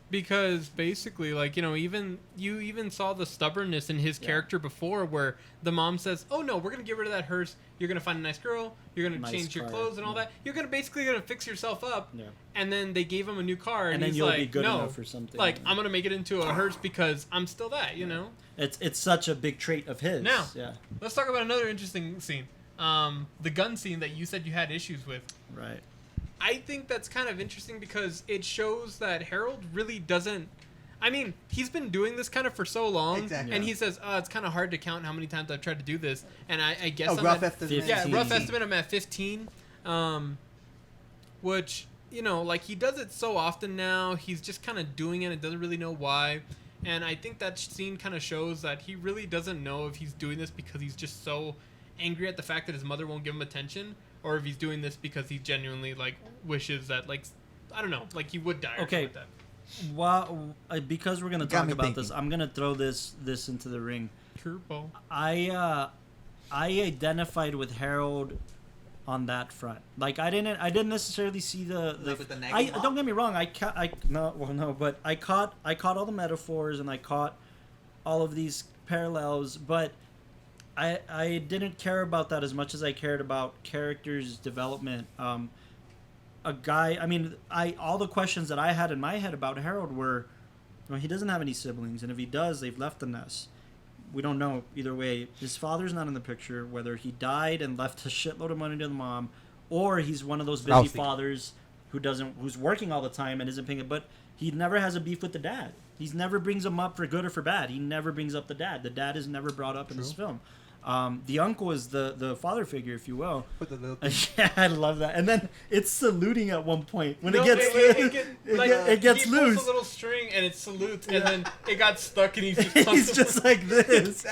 Because basically, like, you know, you even saw the stubbornness in his character before, where the mom says, "Oh no, we're gonna get rid of that hearse. You're gonna find a nice girl. You're gonna change your clothes and all that. You're gonna fix yourself up." Yeah. And then they gave him a new car, and he's you'll like, be good enough for something. Like, I'm gonna make it into a hearse because I'm still that, you know. It's such a big trait of his. Now, let's talk about another interesting scene. The gun scene that you said you had issues with. Right. I think that's kind of interesting because it shows that Harold really doesn't. I mean, he's been doing this kind of for so long, and he says, it's kind of hard to count how many times I've tried to do this. And I guess rough estimate. Yeah, rough estimate. I'm at 15, which, you know, like, he does it so often now. He's just kind of doing it and doesn't really know why. And I think that scene kind of shows that he really doesn't know if he's doing this because he's just so angry at the fact that his mother won't give him attention, or if he's doing this because he genuinely, like, wishes that, like, I don't know, like, he would die or something like that. Well, because we're gonna talk about this, I'm gonna throw this into the ring. Turbo. I identified with Harold on that front. Like, I didn't necessarily see the don't get me wrong. I caught all the metaphors, and I caught all of these parallels, but I didn't care about that as much as I cared about characters' development. All the questions that I had in my head about Harold were, well, he doesn't have any siblings, and if he does, they've left the nest. We don't know either way. His father's not in the picture, whether he died and left a shitload of money to the mom, or he's one of those busy fathers who's working all the time and isn't paying it. But he never has a beef with the dad. He never brings him up for good or for bad. He never brings up the dad. The dad is never brought up in this film. The uncle is the father figure, if you will. With the little yeah, I love that. And then it's saluting at one point when it gets he loose. Pulls a little string and it salutes, and then it got stuck, and he's just like this.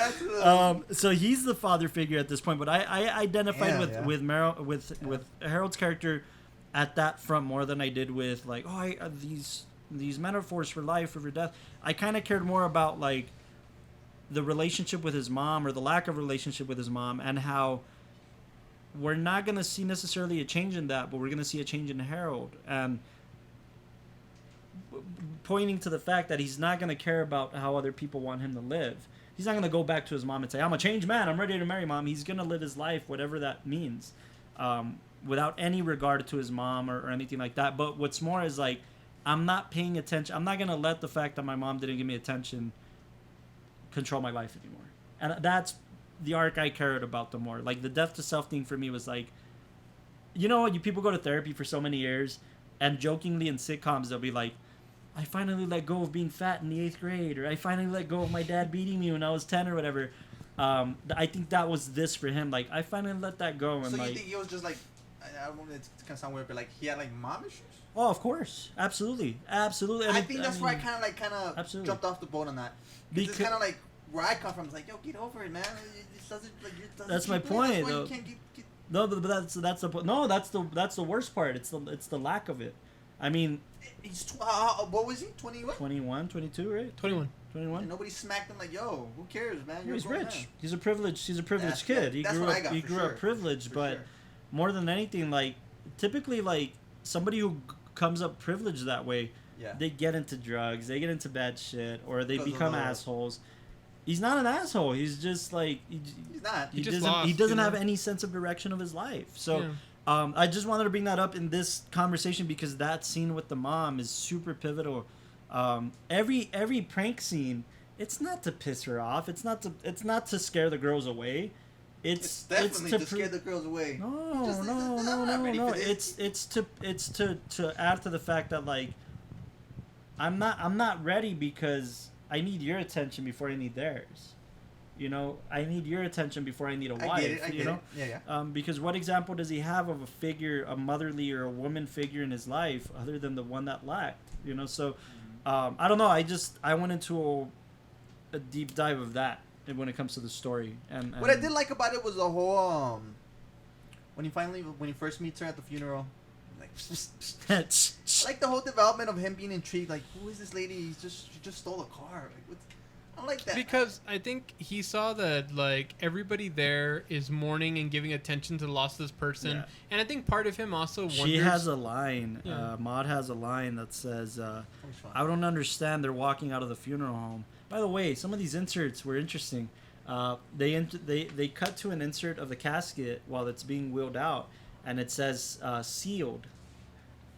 So he's the father figure at this point. But I identified with Harold's character at that front more than I did with, like, these metaphors for life or for death. I kind of cared more about, like, the relationship with his mom, or the lack of relationship with his mom, and how we're not going to see necessarily a change in that, but we're going to see a change in Harold, and pointing to the fact that he's not going to care about how other people want him to live. He's not going to go back to his mom and say, I'm a changed man, I'm ready to marry mom. He's going to live his life, whatever that means, without any regard to his mom or anything like that. But what's more is, like, I'm not paying attention. I'm not going to let the fact that my mom didn't give me attention control my life anymore. And that's the arc I cared about the more. Like, the death to self thing for me was like, you know, you people go to therapy for so many years, and jokingly in sitcoms they'll be like, I finally let go of being fat in the 8th grade, or I finally let go of my dad beating me when I was 10 or whatever. I think that was this for him. Like, I finally let that go. And so like, you think he was just like, I don't know, it's gonna sound weird, but like he had like mom issues? Oh, of course, absolutely. And I think that's where I kind of jumped off the boat on that. Because it's kind of like where I come from. It's like, yo, get over it, man. It doesn't like. That's my point, though. No, but that's the point. No, that's the worst part. It's the lack of it. I mean, he's what was he? 21? 21, 22, right? 21. And nobody smacked him like, yo, who cares, man? He's rich. Man. He's a privileged kid. He grew up privileged, but more than anything, like typically, like somebody who comes up privileged that way, they get into drugs, they get into bad shit, or they become assholes. He's not an asshole. He's just like he's not. He doesn't have any sense of direction of his life. So I just wanted to bring that up in this conversation because that scene with the mom is super pivotal. Every prank scene, it's not to piss her off. It's not to scare the girls away. It's definitely to scare the girls away. No. It's to add to the fact that like I'm not ready because I need your attention before I need theirs. You know, I need your attention before I need a wife. I get it. Yeah. Because what example does he have of a figure, a motherly or a woman figure in his life, other than the one that lacked? You know, so I don't know. I went into a deep dive of that when it comes to the story. And what I did like about it was the whole when he first meets her at the funeral, like like the whole development of him being intrigued. Like, who is this lady? She just stole a car. Like, what's I like that. Because I think he saw that like everybody there is mourning and giving attention to the loss of this person, and I think part of him also wonders. She has a line. Maude has a line that says, "I don't understand. They're walking out of the funeral home." By the way, some of these inserts were interesting. They cut to an insert of the casket while it's being wheeled out, and it says sealed.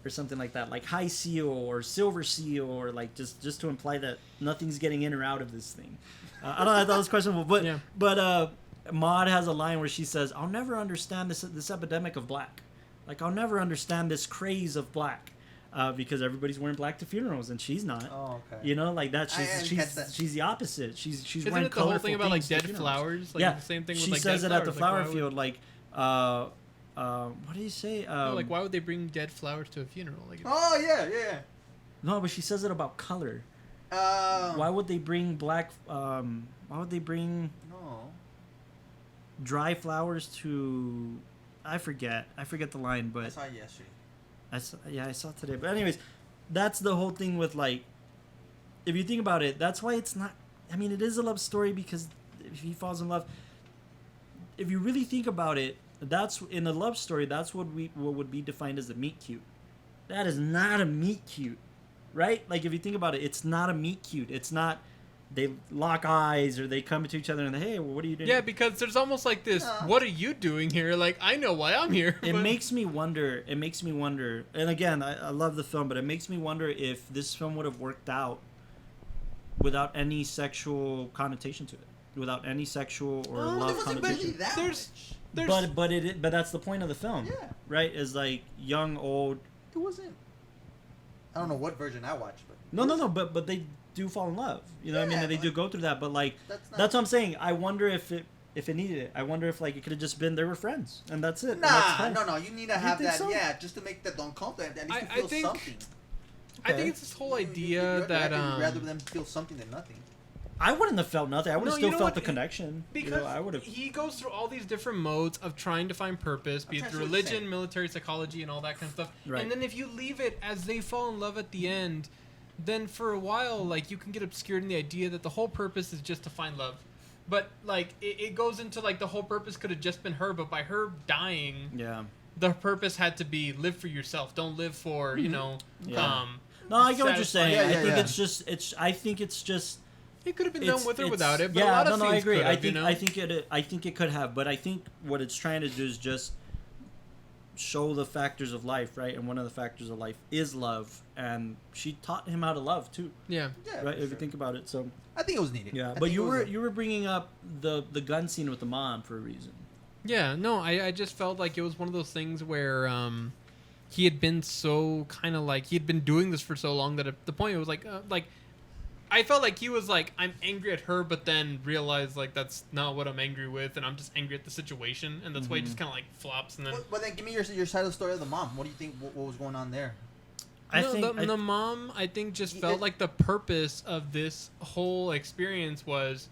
Or something like that, like high seal or silver seal, or like just to imply that nothing's getting in or out of this thing. I don't know. I thought it was questionable, but Maude has a line where she says, "I'll never understand this epidemic of black. Like I'll never understand this craze of black, because everybody's wearing black to funerals and she's not. Oh, okay. You know, like that. She's the opposite. She's Isn't wearing it the whole thing about like dead dead flowers? Like the same thing with she like says dead it at the flowers. flower field, like. What do you say? Like, why would they bring dead flowers to a funeral? Like, oh yeah. No, but she says it about color. Why would they bring black? Why would they bring dry flowers to? I forget the line, but I saw it yesterday. I saw it today. But anyways, that's the whole thing with like, if you think about it, that's why it's not. I mean, it is a love story because if he falls in love, if you really think about it. That's in a love story. That's what would be defined as a meet cute. That is not a meet cute, right? Like if you think about it, it's not a meet cute. It's not. They lock eyes or they come to each other and hey, well, what are you doing? Yeah, because there's almost like this. What are you doing here? Like I know why I'm here. It makes me wonder. And again, I love the film, but it makes me wonder if this film would have worked out without any sexual connotation to it, without any sexual or love connotation. But that's the point of the film, right? Is like young, old. It wasn't. I don't know what version I watched, but no. But they do fall in love. You know what I mean? And they do go through that. But like that's what I'm saying. I wonder if it needed it. I wonder if like it could have just been they were friends and that's it. No. You need to have that. So? Yeah, just to make that uncomfortable. At least to feel something. I think it's this whole idea that I'd rather them feel something than nothing. I wouldn't have felt nothing. I would have still felt the connection. Because I would have. He goes through all these different modes of trying to find purpose, be it through religion, military psychology, and all that kind of stuff. Right. And then if you leave it as they fall in love at the end, then for a while, like you can get obscured in the idea that the whole purpose is just to find love. But like it goes into like the whole purpose could have just been her, but by her dying, the purpose had to be live for yourself. Don't live for No, I get what you're saying. I think it's just. It could have been done with or without it, but a lot of things I agree. I think it could have, but I think what it's trying to do is just show the factors of life, right? And one of the factors of life is love, and she taught him how to love too. Yeah. Right. If you think about it, so I think it was needed. Yeah, but you were bringing up the gun scene with the mom for a reason. Yeah. No, I just felt like it was one of those things where he had been so kind of like he had been doing this for so long that at the point it was like I felt like he was like, I'm angry at her, but then realized like that's not what I'm angry with, and I'm just angry at the situation, and that's why he just kind of like flops. And then, but then give me your side of the story of the mom. What do you think? What was going on there? I think the mom, I think, just felt like the purpose of this whole experience was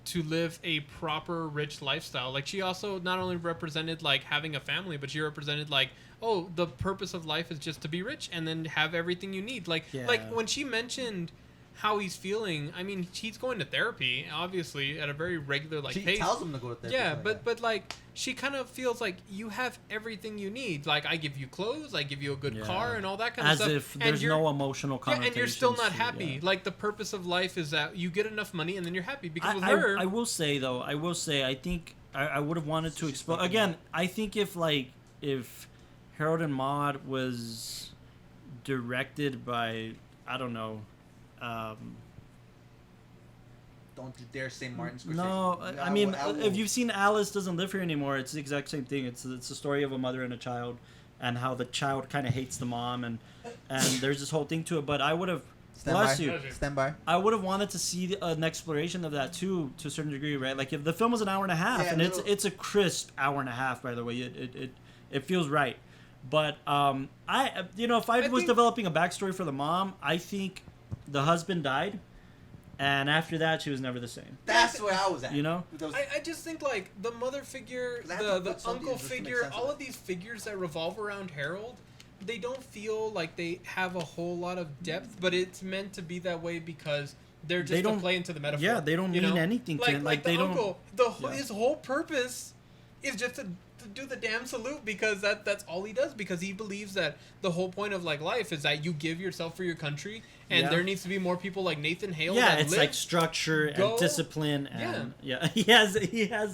to live a proper rich lifestyle. Like she also not only represented like having a family, but she represented like, oh, the purpose of life is just to be rich and then have everything you need. Like when she mentioned how he's feeling, I mean, he's going to therapy, obviously, at a very regular pace. She tells him to go to therapy. Yeah, but like, she kind of feels like you have everything you need. Like, I give you clothes, I give you a good car, and all that kind of stuff. As if there's no emotional connotations. Yeah, and you're still not happy. Yeah. Like, the purpose of life is that you get enough money and then you're happy. Because with her... I will say, I think I would have wanted to explore... Again, I think if Harold and Maude was directed by, I don't know... Don't you dare say Martin Scorsese. No, I mean, if you've seen Alice Doesn't Live Here Anymore, it's the exact same thing. It's a story of a mother and a child, and how the child kind of hates the mom, and there's this whole thing to it. But I would have, Stand by. I would have wanted to see an exploration of that too, to a certain degree, right? Like if the film was an hour and a half, and it's a crisp hour and a half, by the way, it feels right. But if I was developing a backstory for the mom, I think the husband died. And after that, she was never the same. That's where I was at. You know? I just think, like, the mother figure, the uncle figure, all of these figures that revolve around Harold, they don't feel like they have a whole lot of depth, but it's meant to be that way because they're just to play into the metaphor. Yeah, they don't mean anything to him. Like the uncle, his whole purpose is just to do the damn salute because that's all he does, because he believes that the whole point of like life is that you give yourself for your country, and there needs to be more people like Nathan Hale. Yeah, it's like structure and discipline, and he has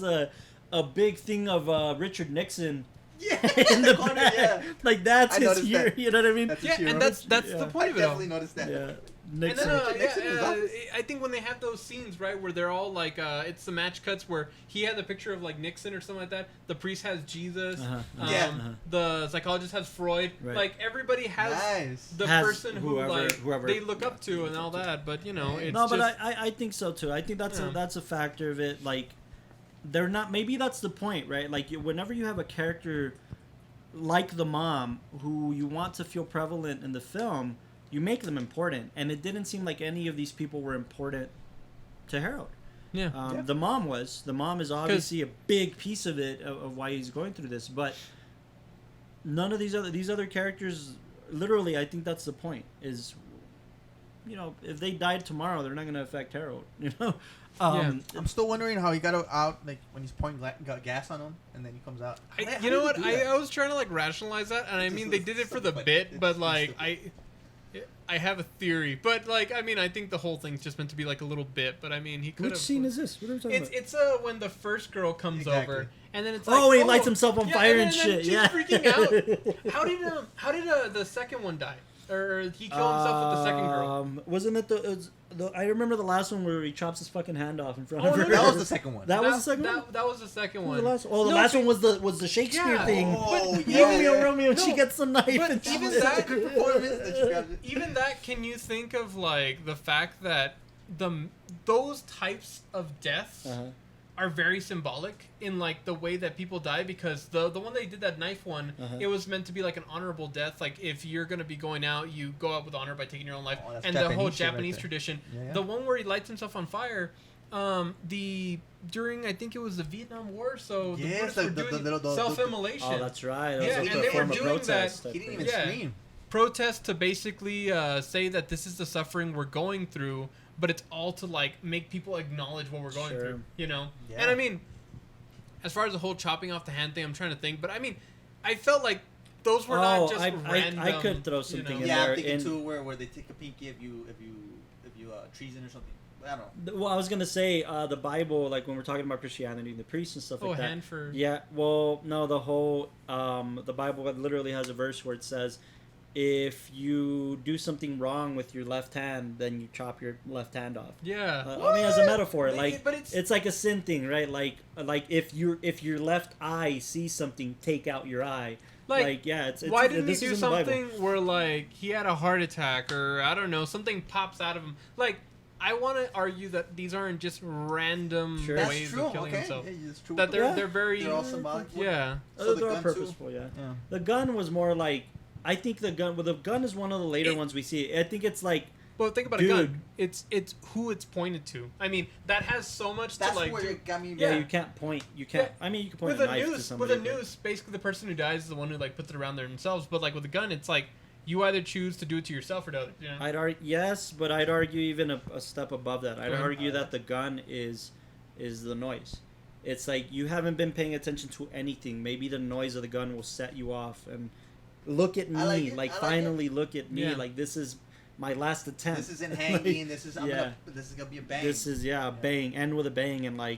a big thing of Richard Nixon. Yeah, in the corner. Yeah, like that's his hero. You know what I mean? And that's the point of it. I definitely noticed that. Yeah. Nixon. I think when they have those scenes, right, where they're all like, it's the match cuts where he had the picture of like Nixon or something like that. The priest has Jesus. The psychologist has Freud. Right. Like everybody has the person whoever they look up to and all that. But it's but I think so too. I think that's a factor of it. Like they're not. Maybe that's the point, right? Like whenever you have a character like the mom who you want to feel prevalent in the film, you make them important, and it didn't seem like any of these people were important to Harold. Yeah. The mom was. The mom is obviously a big piece of it, of why he's going through this. But none of these other characters, literally, I think that's the point. Is, if they died tomorrow, they're not going to affect Harold. I'm still wondering how he got out, like when he's pouring gas on him, and then he comes out. You know what? I was trying to like rationalize that, and I mean they did it for the bit, but like I have a theory, but like I think the whole thing's just meant to be like a little bit. But I mean, he could. Which scene is this? What are we talking about? It's when the first girl comes over, and then it's like, he lights himself on fire and shit. She's freaking out. How did the second one die? Or he killed himself with the second girl? Wasn't it I remember the last one where he chops his fucking hand off in front of her. That was the second one. That was the second one? That was the second one. The last one was the Shakespeare thing. Romeo, and she gets the knife. But even that, can you think of like the fact that those types of deaths are very symbolic in like the way that people die, because the one they did, that knife one, it was meant to be like an honorable death. Like if you're gonna be going out, you go out with honor by taking your own life, and the whole Japanese tradition. The one where he lights himself on fire, during I think it was the Vietnam War, so the British were doing self-immolation. Oh, that's right. And they were doing that. He didn't even scream. Protest to basically say that this is the suffering we're going through. But it's all to like make people acknowledge what we're going through, And I mean, as far as the whole chopping off the hand thing, I'm trying to think. But I mean, I felt like those were not just random. I could throw something in there. Yeah, I'm thinking too where they take a peek if you treason or something. I don't know. Well, I was gonna say the Bible, like when we're talking about Christianity, the priests and stuff like that. Hand for. Yeah. Well, no, the whole the Bible literally has a verse where it says, if you do something wrong with your left hand, then you chop your left hand off. Yeah. I mean, as a metaphor, but it's like a sin thing, right? Like if your left eye sees something, take out your eye. Like yeah, it's why didn't he do something where like he had a heart attack or I don't know, something pops out of him? Like I want to argue that these aren't just random ways of killing himself. Yeah, that they're very they're all symbolic. Yeah, so they're all purposeful. Yeah. The gun was more like I think the gun is one of the later ones we see. I think it's like. Well, think about a gun. It's who it's pointed to. I mean, that has so much to like. Where it got me. Yeah, you can't point. You can't. I mean, you can point a knife to somebody. With a noose, basically the person who dies is the one who like puts it around themselves. But like with a gun, it's like you either choose to do it to yourself or to others. You know? I'd argue yes, but I'd argue even a step above that. I'd argue that the gun is the noise. It's like you haven't been paying attention to anything. Maybe the noise of the gun will set you off and look at me. Finally look at me. Yeah. Like this is. My last attempt. This isn't hanging. This is gonna be a bang. This is a bang. End with a bang, and like,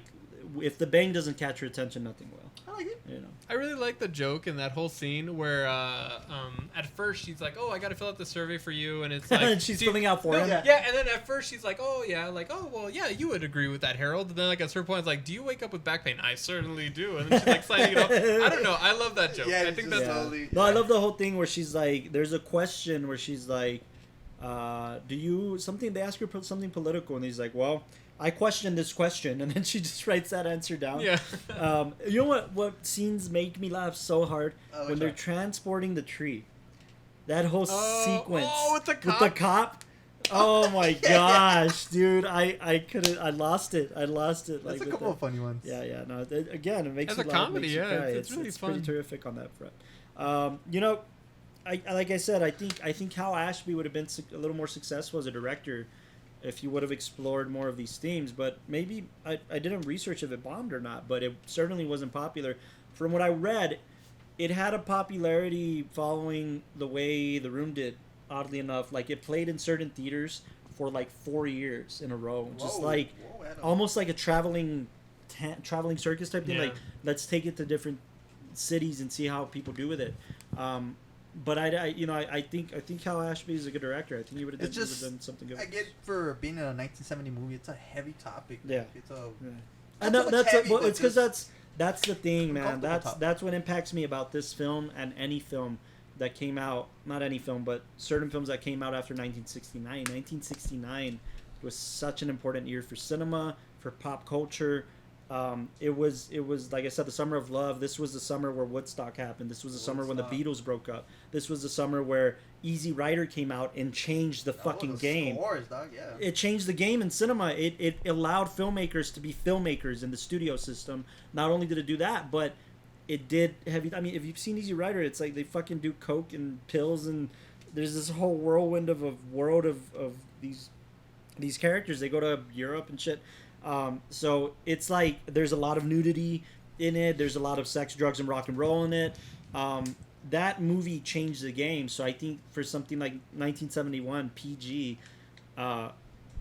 if the bang doesn't catch your attention, nothing will. I like it. You know. I really like the joke in that whole scene where, at first she's like, "Oh, I got to fill out the survey for you," and it's like, and she's filling out for him. Yeah, and then at first she's like, "Oh yeah, like oh well yeah, you would agree with that, Harold." And then like at a certain point, it's like, "Do you wake up with back pain?" I certainly do. And then she's like signing it off. I don't know. I love that joke. I think that's totally. No, I love the whole thing where she's like, there's a question where she's like. Do you something? They ask her something political, and he's like, "Well, I question this question," and then she just writes that answer down. Yeah. You know what scenes make me laugh so hard when they're transporting the tree. That whole sequence with the cop. Oh my gosh, dude! I couldn't. I lost it. That's like a couple of funny ones. Yeah. No, again, it makes as you a laugh, comedy. Yeah, it's really fun. Pretty terrific on that front. You know. Like I said, I think Hal Ashby would have been a little more successful as a director if he would have explored more of these themes. But maybe I didn't research if it bombed or not, but it certainly wasn't popular. From what I read, it had a popularity following the way The Room did. Oddly enough, like it played in certain theaters for like 4 years in a row, just almost like a traveling circus type thing. Like let's take it to different cities and see how people do with it. But I think Hal Ashby is a good director. I think he would have done something good. I get for being in a 1970 movie, it's a heavy topic. Yeah, it's it's because that's the thing, man. That's what impacts me about this film and any film that came out. Not any film, but certain films that came out after 1969. 1969 was such an important year for cinema, for pop culture. It was like I said, the summer of love. This was the summer where Woodstock happened. This was the summer when the Beatles broke up. This was the summer where Easy Rider came out and changed the fucking game. Scores, dog, yeah. It changed the game in cinema. It allowed filmmakers to be filmmakers in the studio system. Not only did it do that, but it did have. I mean, if you've seen Easy Rider, it's like they fucking do coke and pills, and there's this whole whirlwind of a world of these characters. They go to Europe and shit. So it's like there's a lot of nudity in it. There's a lot of sex, drugs, and rock and roll in it. That movie changed the game. So I think for something like 1971 PG,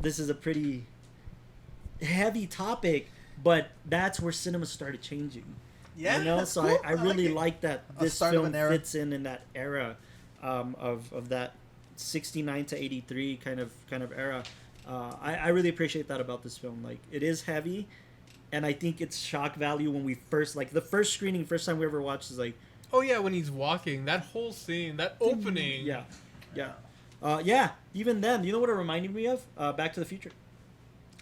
this is a pretty heavy topic, but that's where cinema started changing. Yeah, you know. So cool. I really like that this film fits in that era of that 69 to 83 kind of era. I really appreciate that about this film. Like, it is heavy, and I think it's shock value when we first, like, the first time we ever watched is like, oh yeah, when he's walking, that whole scene, that opening. Yeah. Even then, you know what it reminded me of? Back to the Future.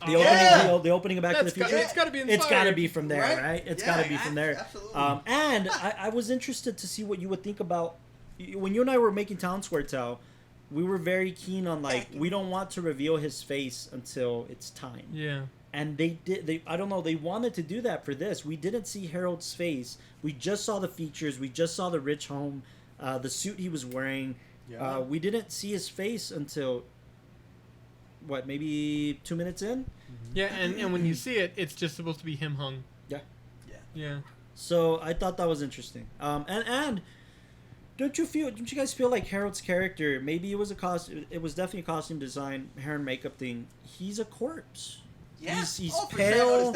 The opening of Back to the Future. It's got to be inspired. It's got to be from there, right? It's got to be from there. Absolutely. And I was interested to see what you would think about when you and I were making Town Square Tale. We were very keen on we don't want to reveal his face until it's time. Yeah. And I don't know, they wanted to do that for this. We didn't see Harold's face. We just saw the features. We just saw the rich home, the suit he was wearing. Yeah. We didn't see his face until maybe 2 minutes in? Mm-hmm. Yeah, and when you see it, it's just supposed to be him hung. Yeah. So I thought that was interesting. And don't you guys feel like Harold's character, maybe it was definitely a costume design, hair and makeup thing. He's a corpse. Yeah. He's pale.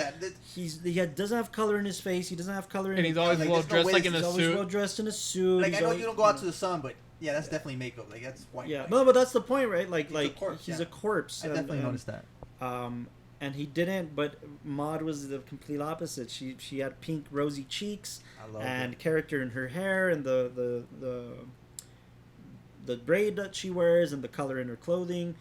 He doesn't have color in his face. He doesn't have color in. And he's always well dressed, like in a suit. He's always well dressed in a suit. Like, I know you don't go out to the sun, but yeah, that's definitely makeup. Like, that's white. Yeah, no, but that's the point, right? Like he's a corpse. He's a corpse. I definitely noticed that. and he didn't. But Maude was the complete opposite. She had pink, rosy cheeks and character in her hair and the braid that she wears and the color in her clothing.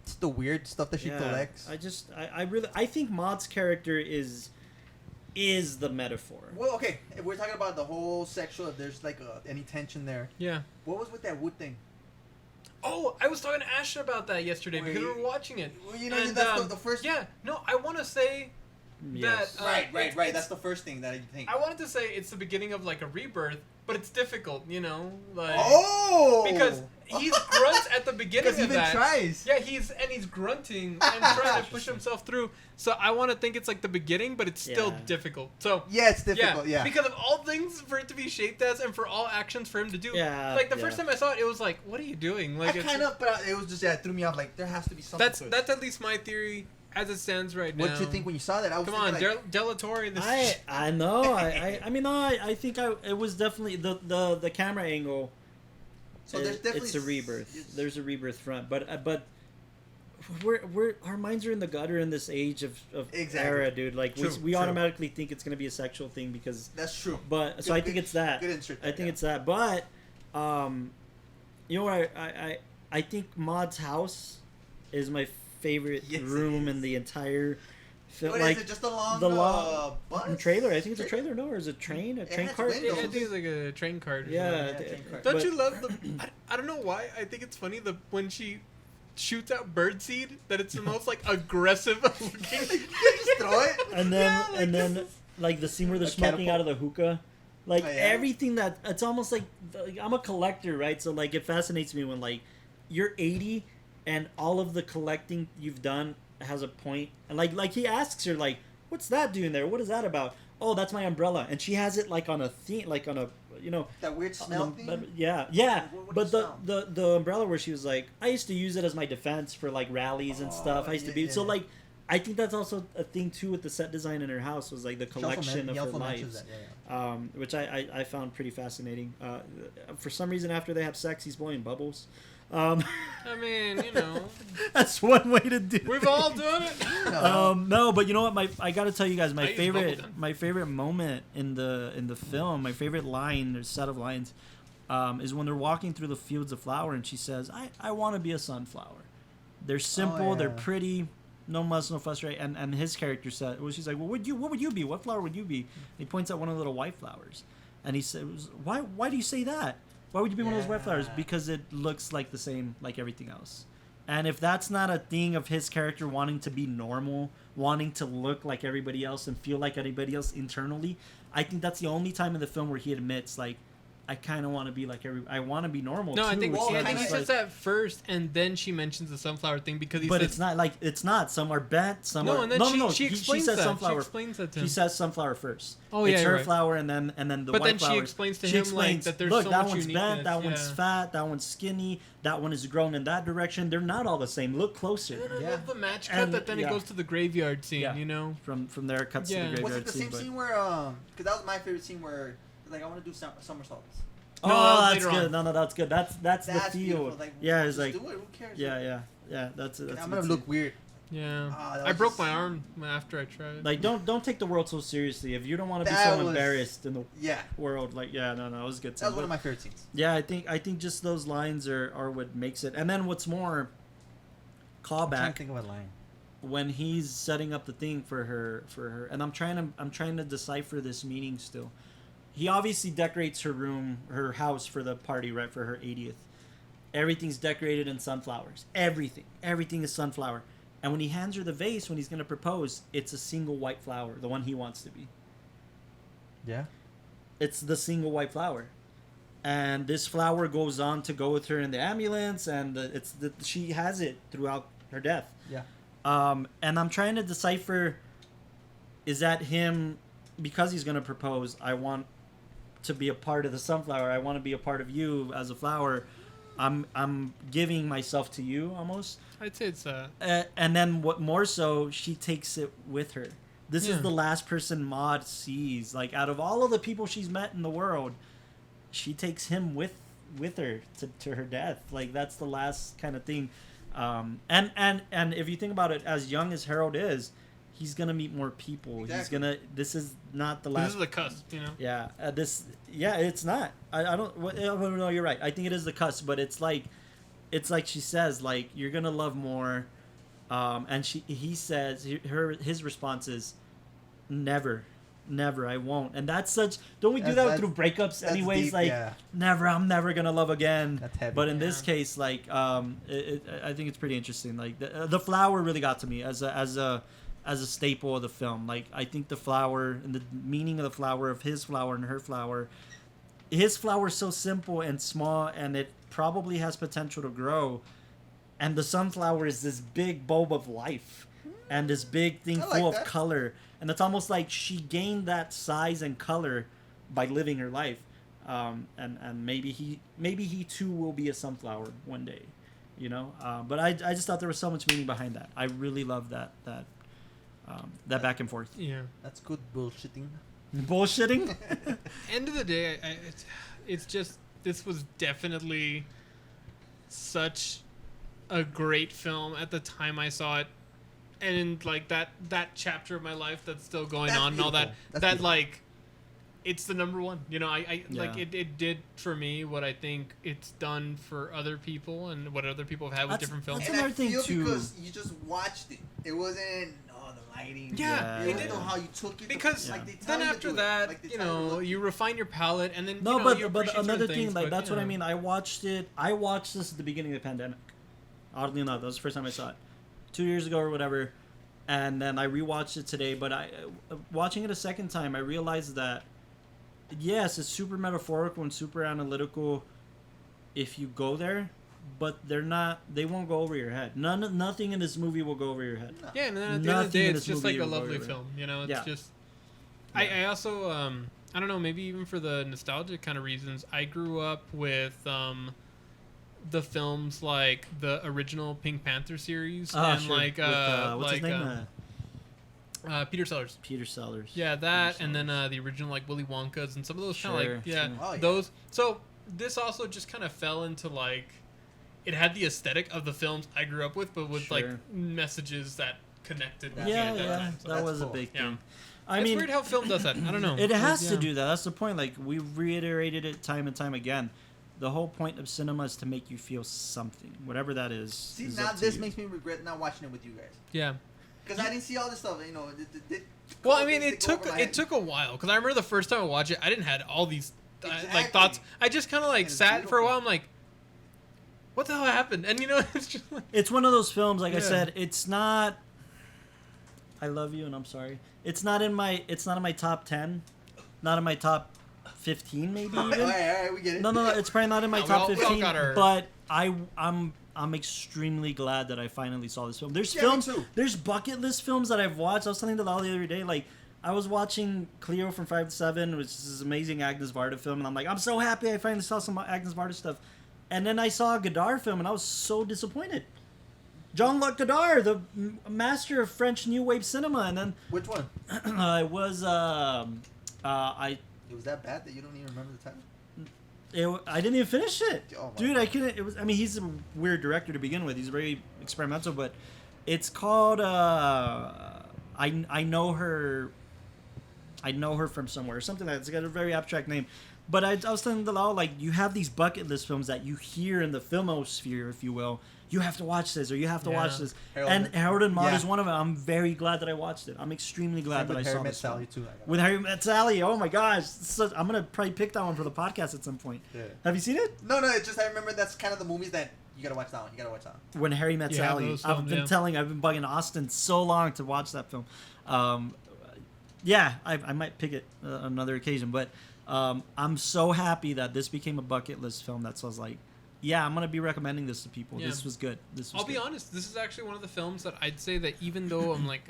It's the weird stuff that she collects. I think Maude's character is the metaphor. Well, okay, if we're talking about the whole sexual, if there's like any tension there. Yeah. What was with that wood thing? Oh, I was talking to Ash about that yesterday because we were watching it. Well, you know, and, that's the first. Yeah, no, I want to say that. Right. That's the first thing that you think. I wanted to say it's the beginning of like a rebirth, but it's difficult, you know, like. Because he grunts at the beginning of that. Tries. Yeah, he's grunting and trying to push himself through. So I want to think it's like the beginning, but it's still difficult. So yeah, it's difficult. Yeah. Because of all things for it to be shaped as, and for all actions for him to do. Yeah. Like the first time I saw it, it was like, what are you doing? Like but it was just it threw me off. Like there has to be something. That's at least my theory as it stands right now. What did you think when you saw that? I was Delatorre. I know. I think it was definitely the camera angle. So there's definitely it's a rebirth. There's a rebirth front, but our minds are in the gutter in this age of era, dude. Like we automatically think it's gonna be a sexual thing because that's true. But I think it's that. Good insert. I think it's that. But you know what? I think Maude's house is my favorite room in the entire film. What like is it? Just the long bus? Trailer. I think it's a trailer. No, or is it a train? A train cart? Yeah, I think it's like a train cart. Yeah. Don't you love the? I don't know why. I think it's funny when she shoots out birdseed that it's the most like aggressive looking. Just throw it. And then like the scene where they're smoking out of the hookah. Like everything that it's almost like I'm a collector, right? So like it fascinates me when like you're 80 and all of the collecting you've done has a point. And like he asks her like, "What's that doing there? What is that about?" "Oh, that's my umbrella." And she has it like on a theme, like on a that weird smell thing. Yeah. But the umbrella where she was like, "I used to use it as my defense for like rallies and stuff. I used to be so like." I think that's also a thing too with the set design in her house was like the collection of her lives, which I found pretty fascinating. For some reason, after they have sex, he's blowing bubbles. I mean, that's one way to do. We've all done it. No, but you know what? I got to tell you guys, my favorite moment in the film, my favorite line or set of lines, is when they're walking through the fields of flower, and she says, "I want to be a sunflower. They're simple, they're pretty." No muss, no fuss, right? And his character said, well, she's like, well, what would you be? What flower would you be? And he points out one of the little white flowers. And he says, why do you say that? Why would you be one of those white flowers? Because it looks like the same, like everything else. And if that's not a thing of his character wanting to be normal, wanting to look like everybody else and feel like everybody else internally, I think that's the only time in the film where he admits, like, I kind of want to be like I want to be normal. No, too. I think he says that first, and then she mentions the sunflower thing because he. But it's not. Some are bent. Some are. And then she explains she says that. Sunflower. She explains that to him. She says sunflower first. Oh yeah, it's her right. flower, and then the but white flowers. But then she explains to him like that there's look, so that much one's uniqueness. bent. That one's fat. That one's skinny. That one is grown in that direction. They're not all the same. Look closer. And I love the match cut that then it goes to the graveyard scene. Yeah. You know, from there it cuts to the graveyard scene. Was it the same scene where because that was my favorite scene where like I want to do somersaults. Oh, that's good. No, that's good. That's the feel. Like, yeah, it's like. Do it. Who cares? Yeah. That's I'm gonna look weird. Yeah, I broke my arm after I tried. Like, don't take the world so seriously. If you don't want to be so embarrassed in the world, like, no, it was a good. That was one of my favorite scenes. Yeah, I think just those lines are what makes it. And then what's more, callback. I'm trying to think of a line. When he's setting up the thing for her, and I'm trying to decipher this meaning still. He obviously decorates her house for the party, right, for her 80th. Everything's decorated in sunflowers. Everything is sunflower. And when he hands her the vase, when he's going to propose, it's a single white flower, the one he wants to be. Yeah. It's the single white flower. And this flower goes on to go with her in the ambulance, and she has it throughout her death. Yeah. And I'm trying to decipher, is that him, because he's going to propose, I want to be a part of the sunflower. I want to be a part of you as a flower. I'm giving myself to you almost. I'd say it's and then what more so, she takes it with her. This is the last person Maude sees. Like out of all of the people she's met in the world, she takes him with her to her death. Like that's the last kind of thing. And if you think about it, as young as Harold is, he's gonna meet more people. Exactly. This is not the last. This is the cusp, you know. Yeah. It's not. I don't. No, you're right. I think it is the cusp, but it's like she says, like, you're gonna love more, and he says his response is, never, I won't. And that's such. Don't we do that through breakups anyways? Deep, like, never, I'm never gonna love again. That's heavy. But in this case, like, I think it's pretty interesting. Like the flower really got to me as a staple of the film. Like, I think the flower and the meaning of the flower, of his flower and her flower. His flower is so simple and small, and it probably has potential to grow. And the sunflower is this big bulb of life, and this big thing full of color. And it's almost like she gained that size and color by living her life. And maybe he too will be a sunflower one day, you know. But I just thought there was so much meaning behind that. I really love that back and forth. Yeah, that's good bullshitting. Bullshitting. End of the day, it's just, this was definitely such a great film at the time I saw it, and like that chapter of my life that's still going on and all that. That like, it's the number one. You know, like it did for me what I think it's done for other people and what other people have had with different films. And I feel because you just watched it. It wasn't the lighting. Yeah, you didn't know how you took it. Because then after that, like, you know, you refine your palette, and then but another thing, like, that's what I mean. I watched this at the beginning of the pandemic. Oddly enough, that was the first time I saw it, 2 years ago or whatever, and then I rewatched it today. But watching it a second time, I realized that yes, it's super metaphorical and super analytical if you go there, but they won't go over your head. Nothing in this movie will go over your head. No. Yeah, and then at the end of the day, it's just like a lovely film. You know, it's just. Yeah. I also I don't know, maybe even for the nostalgic kind of reasons, I grew up with the films like the original Pink Panther series and sure. like what's his name? Peter Sellers. Peter Sellers. Yeah, that, and then the original like Willy Wonka's and some of those kind of like those. So this also just kind of fell into like, it had the aesthetic of the films I grew up with, but with like messages that connected with me at that time. So that was cool. A big thing. I mean, it's weird how film does that. I don't know. It has to do that. That's the point. Like, we've reiterated it time and time again. The whole point of cinema is to make you feel something, whatever that is. See, now this makes me regret not watching it with you guys. Yeah. Because I didn't see all this stuff, you know. Well, I mean, it took a while. Because I remember the first time I watched it, I didn't have all these like thoughts. I just kind of like sat for a while. I'm like, what the hell happened? And you know, it's just like, it's one of those films. Like I said, it's not. I love you, and I'm sorry. It's not in my top 10, not in my top 15, maybe even. All right, we get it. No, it's probably not in my top 15. But I'm extremely glad that I finally saw this film. There's bucket list films that I've watched. I was telling Dalal the other day, like, I was watching Cleo from 5 to 7, which is this amazing Agnes Varda film, and I'm like, I'm so happy I finally saw some Agnes Varda stuff. And then I saw a Godard film, and I was so disappointed. Jean-Luc Godard, the master of French New Wave cinema, and then which one? It was It was that bad that you don't even remember the title? I didn't even finish it, dude. God. I couldn't. I mean, he's a weird director to begin with. He's very experimental, but it's called. I know her. I know her from somewhere, or something like that. It's got a very abstract name. But I was telling Dalal, like, you have these bucket list films that you hear in the filmosphere, if you will. You have to watch this, or you have to watch this. Harold and Maude is one of them. I'm very glad that I watched it. I'm extremely glad that I saw this film. With Harry Met Sally, oh my gosh. I'm going to probably pick that one for the podcast at some point. Yeah. Have you seen it? No, it's just I remember that's kind of the movies that you got to watch that one. You got to watch that one. When Harry Met Sally. I've been bugging Austin so long to watch that film. I might pick it another occasion, but I'm so happy that this became a bucket list film that was like, yeah, I'm going to be recommending this to people. Yeah. This was good. I'll be honest, this is actually one of the films that I'd say that even though I'm like,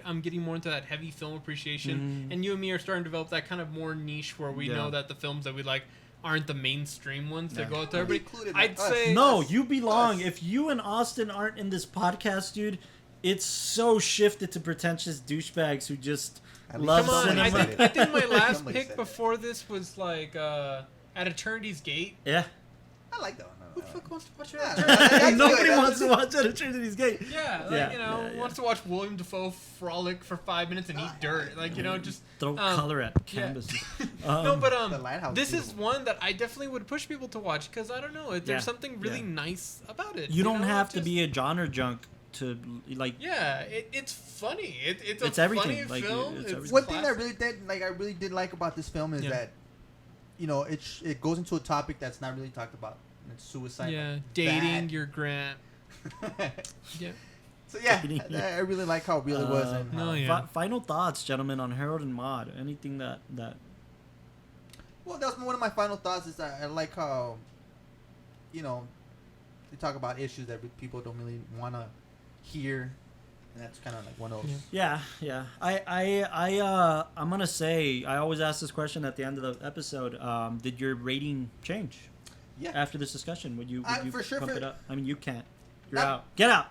I'm getting more into that heavy film appreciation, and you and me are starting to develop that kind of more niche where we know that the films that we like aren't the mainstream ones that go out to everybody. I'd say... No, you belong. If you and Austin aren't in this podcast, dude, it's so shifted to pretentious douchebags who just love cinema. I think my last pick before this was like At Eternity's Gate. Yeah. I like that one. Who the fuck wants to watch that? Nobody wants to watch At Trinity's Gate. Yeah, wants to watch William Dafoe frolic for 5 minutes and eat dirt. Like, just throw color at canvas. No, but this is one that I definitely would push people to watch because I don't know, there's something really nice about it. You don't have to be a genre junk to like. Yeah, it's funny. It's a everything. funny film. It's one thing that I really did like about this film is that, it goes into a topic that's not really talked about. It's suicide. Yeah, dating your Grant. Yeah. So I really like how real it was. And final thoughts, gentlemen, on Harold and Maude. Anything that. Well, that's one of my final thoughts. Is I like how, they talk about issues that people don't really want to hear, and that's kind of like one of those. Yeah. I'm gonna say I always ask this question at the end of the episode. Did your rating change? Yeah. After this discussion, would you for sure bump it up? I mean, you can't. You're out. Get out.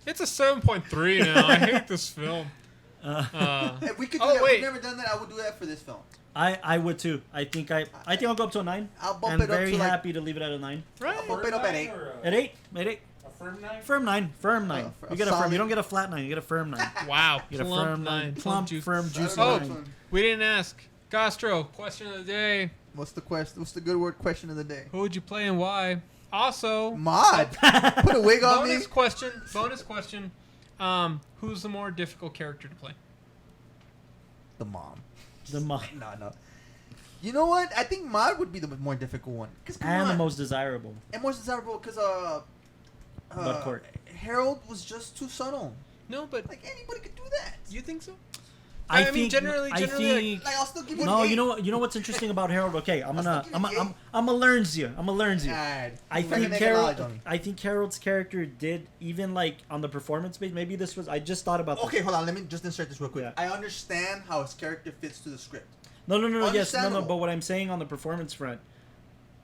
It's a 7.3 now. I hate this film. If we could do that, we've never done that. I would do that for this film. I would too. I think I'll go up to a 9. I'll bump I'm it up very to happy to leave it at a 9. Right. I'll bump it up at 8. At 8. At 8. A firm 9. Firm 9. You get a firm. You don't get a flat 9. You get a firm 9. Wow. You get a Plump firm 9. Plump, juice. firm, juicy Oh, 9. we didn't ask. Gastro, question of the day. What's the question? What's the good word question of the day? Who would you play and why? Also, Maude. Put a wig on me. Bonus question. Who's the more difficult character to play? The mom. No. You know what? I think Maude would be the more difficult one. And the most desirable. And most desirable because Budcourt. Harold was just too subtle. No, but like anybody could do that. You think so? I mean, think, generally, like I'll still give you no. an 8. You know what's interesting about Harold? Okay, I'm gonna learn you. Right. I think Harold's character did even like on the performance base. Maybe this was. I just thought about. Okay, hold on. Let me just insert this real quick. Yeah. I understand how his character fits to the script. No. Yes, no. But what I'm saying on the performance front,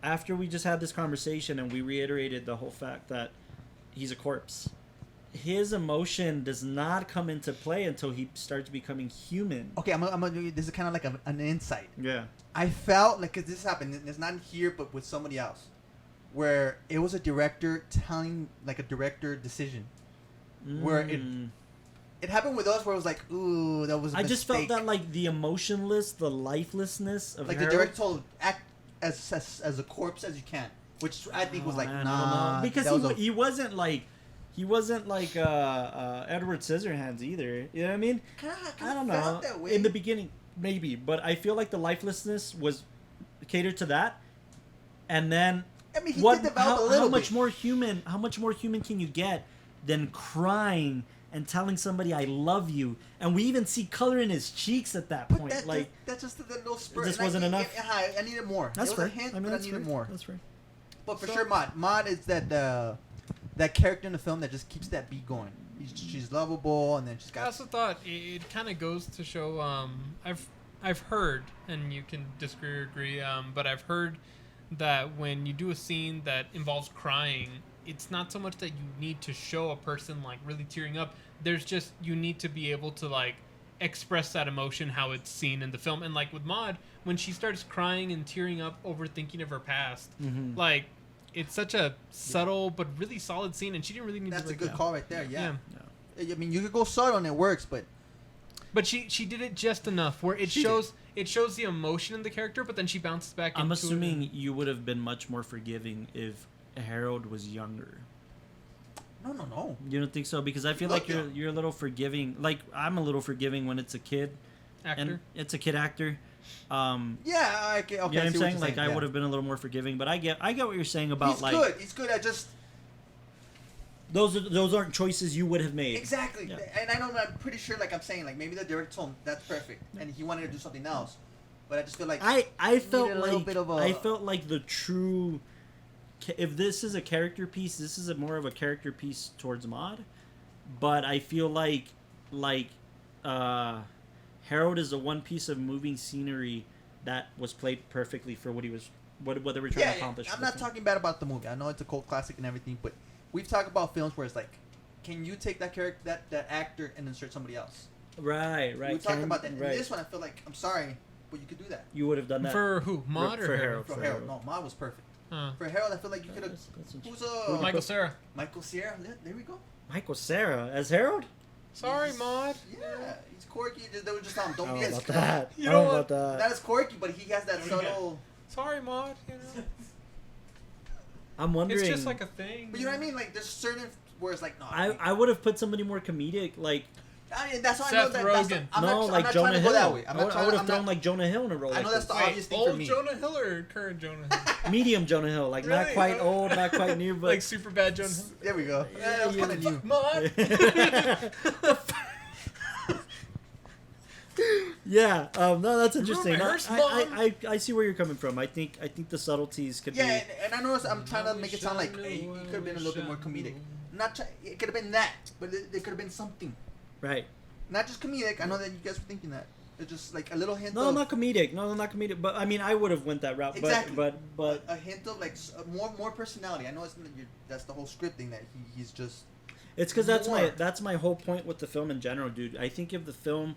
after we just had this conversation and we reiterated the whole fact that he's a corpse. His emotion does not come into play until he starts becoming human. Okay, I'm gonna this is kind of like an insight. Yeah. I felt like, because this happened, it's not here, but with somebody else, where it was a director telling, like a director decision, where it happened with us, where it was like, ooh, that was a mistake. just felt that like the emotionless, the lifelessness of like Harold. The director told act as a corpse as you can, which I think was like, nah, because he wasn't like Edward Scissorhands either. You know what I mean? I don't know. That way. In the beginning, maybe, but I feel like the lifelessness was catered to that. And then, I mean, he did develop a little how much more human? How much more human can you get than crying and telling somebody I love you? And we even see color in his cheeks at that point. That's just the little spurt. This wasn't enough. I needed more. That's fair. A hint, I needed more. That's fair. But for sure, Maude is that character in the film that just keeps that beat going. She's lovable, and then she's got. I also thought it kind of goes to show. I've heard, and you can disagree or agree, but I've heard that when you do a scene that involves crying, it's not so much that you need to show a person like really tearing up. There's just you need to be able to like express that emotion how it's seen in the film. And like with Maude, when she starts crying and tearing up over thinking of her past, like. It's such a subtle but really solid scene, and she didn't really need to. That's a good call right there. Yeah. I mean, you could go subtle and it works, but she did it just enough where it shows the emotion in the character, but then she bounces back. I'm assuming you would have been much more forgiving if Harold was younger. No. You don't think so? Because I feel like you're a little forgiving. Like I'm a little forgiving when it's a kid actor. And it's a kid actor. Okay. You know what I'm saying? Like I would have been a little more forgiving, but I get what you're saying about he's good. I just those aren't choices you would have made. Exactly. Yeah. And I know I'm pretty sure, like I'm saying, like maybe the director told him that's perfect, and he wanted to do something else, but I just feel like I felt like the true. If this is a character piece, this is more of a character piece towards Maude, but I feel like Harold is the one piece of moving scenery that was played perfectly for what they were trying to accomplish. I'm not talking bad about the movie. I know it's a cult classic and everything, but we've talked about films where it's like, can you take that character, that actor, and insert somebody else? Right. We talked about that. Right. In this one, I feel like, I'm sorry, but you could do that. You would have done that for who? Maude or Harold? For Harold. No, Maude was perfect. For Harold, I feel like you could have. Who's Michael Cera. Michael Cera. There we go. Michael Cera as Harold? Sorry, Maude. Yeah, he's quirky. They were just don't be as that. I don't know about that. Not as quirky, but he has that subtle. Sorry, Maude. You know. I'm wondering. It's just like a thing. But you know what I mean? Like there's certain where it's like no. I would have put somebody more comedic, like. I mean, that's why Seth I know that. Rogen. I'm not like Jonah Jonah Hill. Hill. That way. I would have thrown like Jonah Hill in a role. I know that's the Wait, obvious thing old for me. Jonah Hill or current Jonah Hill? Medium Jonah Hill, like Really? not quite old, not quite new, but Like super bad Jonah Hill. There we go. Yeah, that was kind of new. Maude. Yeah, no, that's interesting. Rehearse, I see where you're coming from. I think the subtleties could be. Yeah, and I know I'm trying to make it sound like hey, it could have been a little bit more comedic. It could have been that, but it could have been something. Right. Not just comedic. I know that you guys were thinking that. It's just like a little hint. No, not comedic. No, not comedic. But I mean, I would have went that route. Exactly. But a hint of like more personality. I know that's the whole script thing that he's just. It's because that's my whole point with the film in general, dude. I think if the film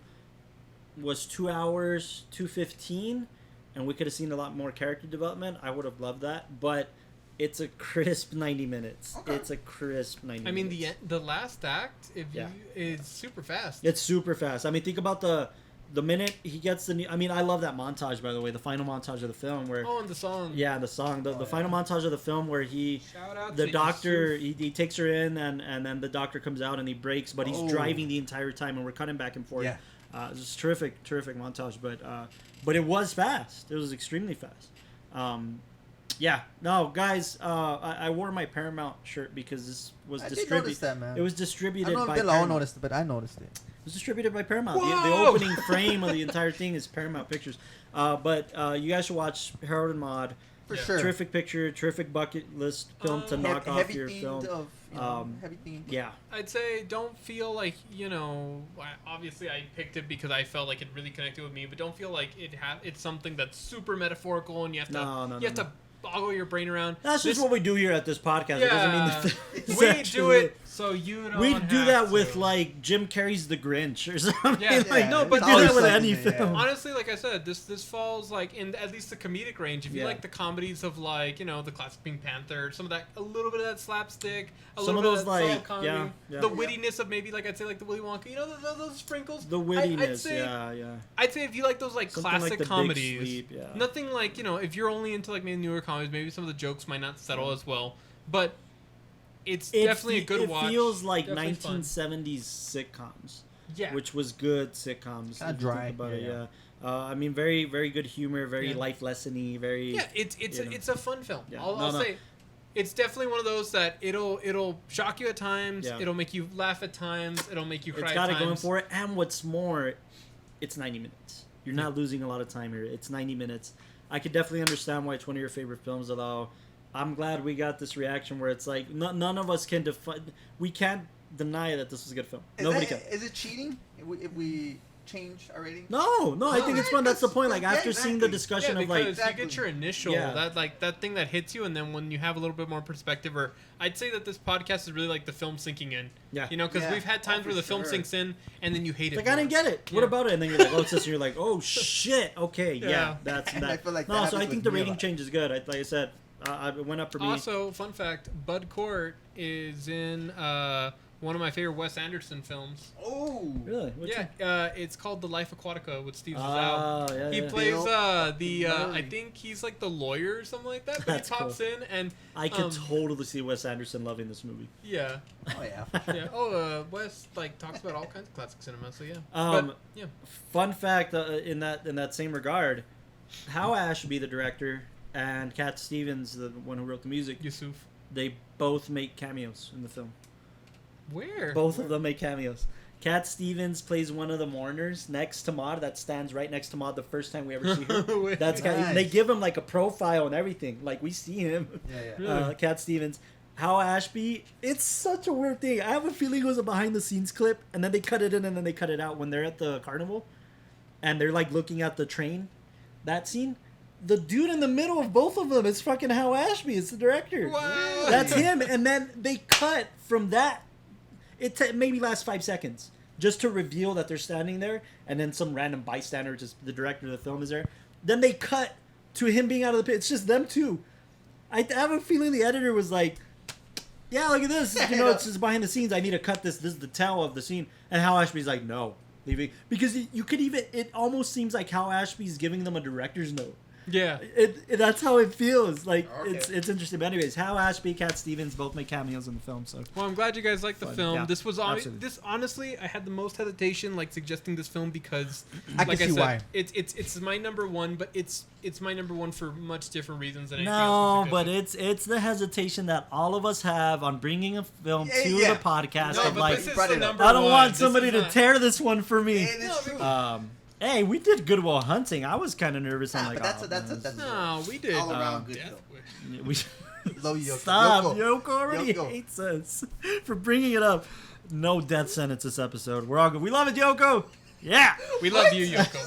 was 2 hours, 2:15, and we could have seen a lot more character development, I would have loved that. But it's a crisp 90 minutes. Okay. It's a crisp 90 minutes. I mean, the last act is super fast. It's super fast. I mean, think about the minute he gets the... I mean, I love that montage, by the way, the final montage of the film where... Oh, and the song. Yeah, the song. The final montage of the film where Shout out the to doctor, he takes her in, and then the doctor comes out and he breaks, but he's driving the entire time, and we're cutting back and forth. Yeah. It's just terrific montage, but it was fast. It was extremely fast. Yeah, no, guys, I wore my Paramount shirt because this was distributed. I did notice that, man. It was distributed by Paramount. I don't know if noticed it, but I noticed it. It was distributed by Paramount. The opening frame of the entire thing is Paramount Pictures. But you guys should watch Harold and Maude. For sure. Terrific picture, terrific bucket list film to knock off your film. Heavy themed. Yeah. I'd say don't feel like, obviously I picked it because I felt like it really connected with me, but don't feel like it's something that's super metaphorical and you have to boggle your brain around. That's just what we do here at this podcast. Yeah. It doesn't mean we do it so you don't we do that to. With like Jim Carrey's The Grinch or something. Yeah. No, but do that with any film. Honestly, like I said, this falls like in at least the comedic range. If you like the comedies of like, the classic Pink Panther, some of that, a little bit of that slapstick, some of those like comedy, the wittiness of maybe like I'd say like the Willy Wonka, those sprinkles. The wittiness, I'd say if you like those like something classic like comedies, Sleep, nothing like if you're only into like maybe newer comedies, maybe some of the jokes might not settle as well, but it's definitely a good watch. It feels like definitely 1970s sitcoms. Yeah. Which was good sitcoms. Kind of dry. I mean, very, very good humor, very life lesson-y, very... Yeah, it's a fun film. Yeah. I'll say it's definitely one of those that it'll shock you at times, it'll make you laugh at times, it'll make you cry at times. It's got it going for it, and what's more, it's 90 minutes. You're not losing a lot of time here. It's 90 minutes. I could definitely understand why it's one of your favorite films, although I'm glad we got this reaction where it's like none of us can define. We can't deny that this was a good film. Nobody can. Is it cheating if we change our rating? No. I think it's fun. That's the point. Like after seeing the discussion of like, you get your initial that thing that hits you, and then when you have a little bit more perspective, or I'd say that this podcast is really like the film sinking in. Yeah. Because we've had times where the film sinks in, and then you hate it. Like I didn't get it. What about it? And then you're like, oh, it's this. And you're like, oh shit. Okay, that's that. I feel like no. So I think the rating change is good. Like I said. It went up for me. Also, fun fact: Bud Cort is in one of my favorite Wes Anderson films. Oh, really? It's called The Life Aquatica with Steve Zissou. Yeah, he plays I think he's like the lawyer or something like that. But he pops in, and I could totally see Wes Anderson loving this movie. Yeah. Oh yeah. Wes talks about all kinds of classic cinema. So yeah. Fun fact in that same regard, Hal Ashby, the director, and Cat Stevens, the one who wrote the music, Yusuf, they both make cameos in the film. Where? Both of them make cameos. Cat Stevens plays one of the mourners next to Maude, that stands right next to Maude the first time we ever see her. That's nice. They give him like a profile and everything. Like we see him. Yeah. Really? Cat Stevens. Hal Ashby, it's such a weird thing. I have a feeling it was a behind the scenes clip and then they cut it in and then they cut it out when they're at the carnival and they're like looking at the train. That scene. The dude in the middle of both of them is fucking Hal Ashby. It's the director. Wow. That's him. And then they cut from that. It maybe lasts 5 seconds just to reveal that they're standing there. And then some random bystander, just the director of the film, is there. Then they cut to him being out of the pit. It's just them two. I have a feeling the editor was like, yeah, look at this. You know, it's just behind the scenes. I need to cut this. This is the tell of the scene. And Hal Ashby's like, no, leaving. Because you could even, it almost seems like Hal Ashby's giving them a director's note. Yeah. That's how it feels. Like, it's interesting. But anyways, Hal Ashby, Cat Stevens both make cameos in the film. So. Well, I'm glad you guys liked the film. Yeah, this was honestly, I had the most hesitation like suggesting this film because I can see why. It's my number one, but it's my number one for much different reasons than anything else. No, but it's the hesitation that all of us have on bringing a film to the podcast. No, of but like, this is the number I don't one. want somebody to tear this one for me. It's true. Hey, we did Good Will Hunting. I was kind of nervous. I'm like, that's no, we did all around good film. We Yoko. Stop. Yoko already hates us for bringing it up. No death sentence this episode. We're all good. We love it, Yoko. Yeah. We love you, Yoko.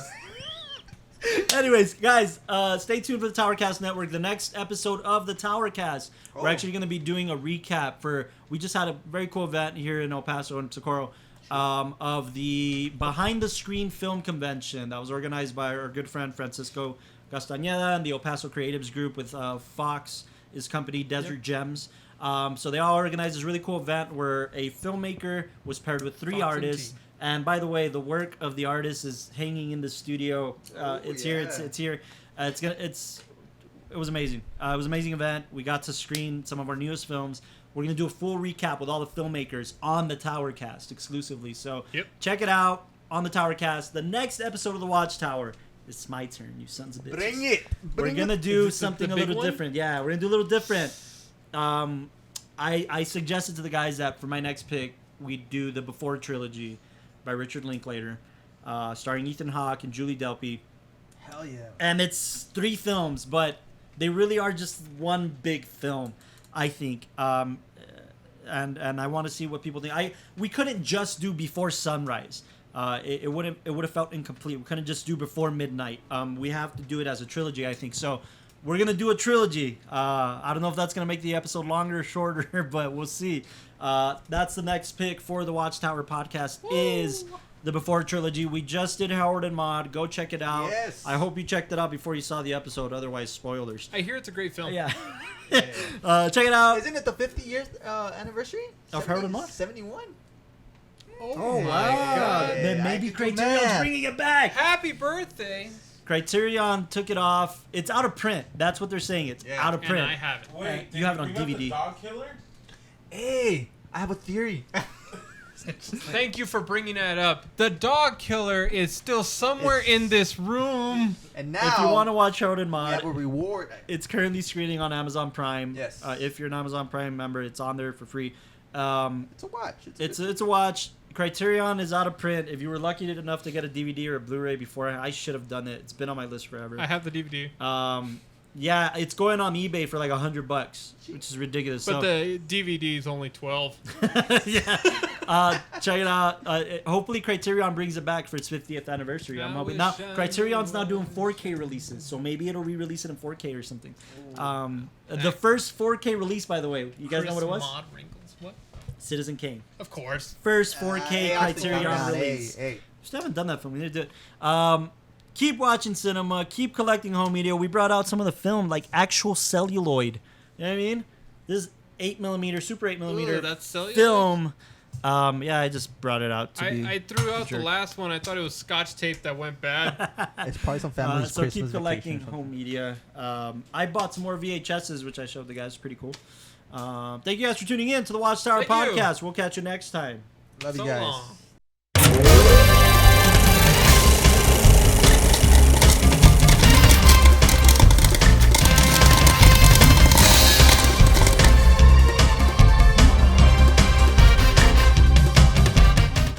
Anyways, guys, stay tuned for the Towercast Network. The next episode of the Towercast, we're actually going to be doing a recap for. We just had a very cool event here in El Paso and Socorro. Of the Behind the Screen Film Convention that was organized by our good friend Francisco Castañeda and the El Paso Creatives Group with Fox, his company Desert Gems. So they all organized this really cool event where a filmmaker was paired with three artists. And by the way, the work of the artist is hanging in the studio. It's here. It's here. It was amazing. It was an amazing event. We got to screen some of our newest films. We're going to do a full recap with all the filmmakers on the Towercast exclusively. So check it out on the Towercast. The next episode of the WatchTower, it's my turn, you sons of bitches. Bring it. We're going to do something a little different. Yeah, we're going to do a little different. I suggested to the guys that for my next pick, we do the Before Trilogy by Richard Linklater, starring Ethan Hawke and Julie Delpy. Hell yeah. And it's 3 films, but they really are just one big film. I think, and I want to see what people think. We couldn't just do Before Sunrise. It would have felt incomplete. We couldn't just do Before Midnight. We have to do it as a trilogy, I think. So we're gonna do a trilogy. I don't know if that's gonna make the episode longer or shorter, but we'll see. That's the next pick for the WatchTower podcast. Is the Before Trilogy. We just did Harold and Maude. Go check it out. Yes. I hope you checked it out before you saw the episode. Otherwise, spoilers. I hear it's a great film. Yeah. Check it out. Isn't it the 50 years anniversary of Harold and Maude? 71. Oh my God! Then maybe Criterion's bringing it back. Happy birthday! Criterion took it off. It's out of print. That's what they're saying. It's out of print. And I have it. Wait, you have it on DVD. The dog killer? Hey, I have a theory. Thank you for bringing that up. The dog killer is still somewhere in this room. And now, if you want to watch Harold and Maude, we have a reward. It's currently screening on Amazon Prime. Yes. If you're an Amazon Prime member, it's on there for free. It's a watch. It's a watch. Criterion is out of print. If you were lucky enough to get a DVD or a Blu-ray before, I should have done it. It's been on my list forever. I have the DVD. Yeah, it's going on eBay for like $100, which is ridiculous. But the DVD is only 12. Yeah. Check it out. Hopefully Criterion brings it back for its 50th anniversary. I'm hoping. Now, Criterion's now doing 4K releases, so maybe it'll re-release it in 4K or something. The first 4K release, by the way, you guys know what it was? Mod wrinkles. What? Citizen Kane. Of course. First 4K Criterion release. Still haven't done that film. We need to do it. Keep watching cinema. Keep collecting home media. We brought out some of the film, like actual celluloid. You know what I mean? This is 8mm, super 8mm that's celluloid? film. Yeah, I just brought it out to I threw out the last one. I thought it was Scotch tape that went bad. It's probably some family's so Christmas keep collecting vacation. home media. I bought some more VHSs, which I showed the guys. Pretty cool. Thank you guys for tuning in to the WatchTower podcast. We'll catch you next time. Love you So guys. long.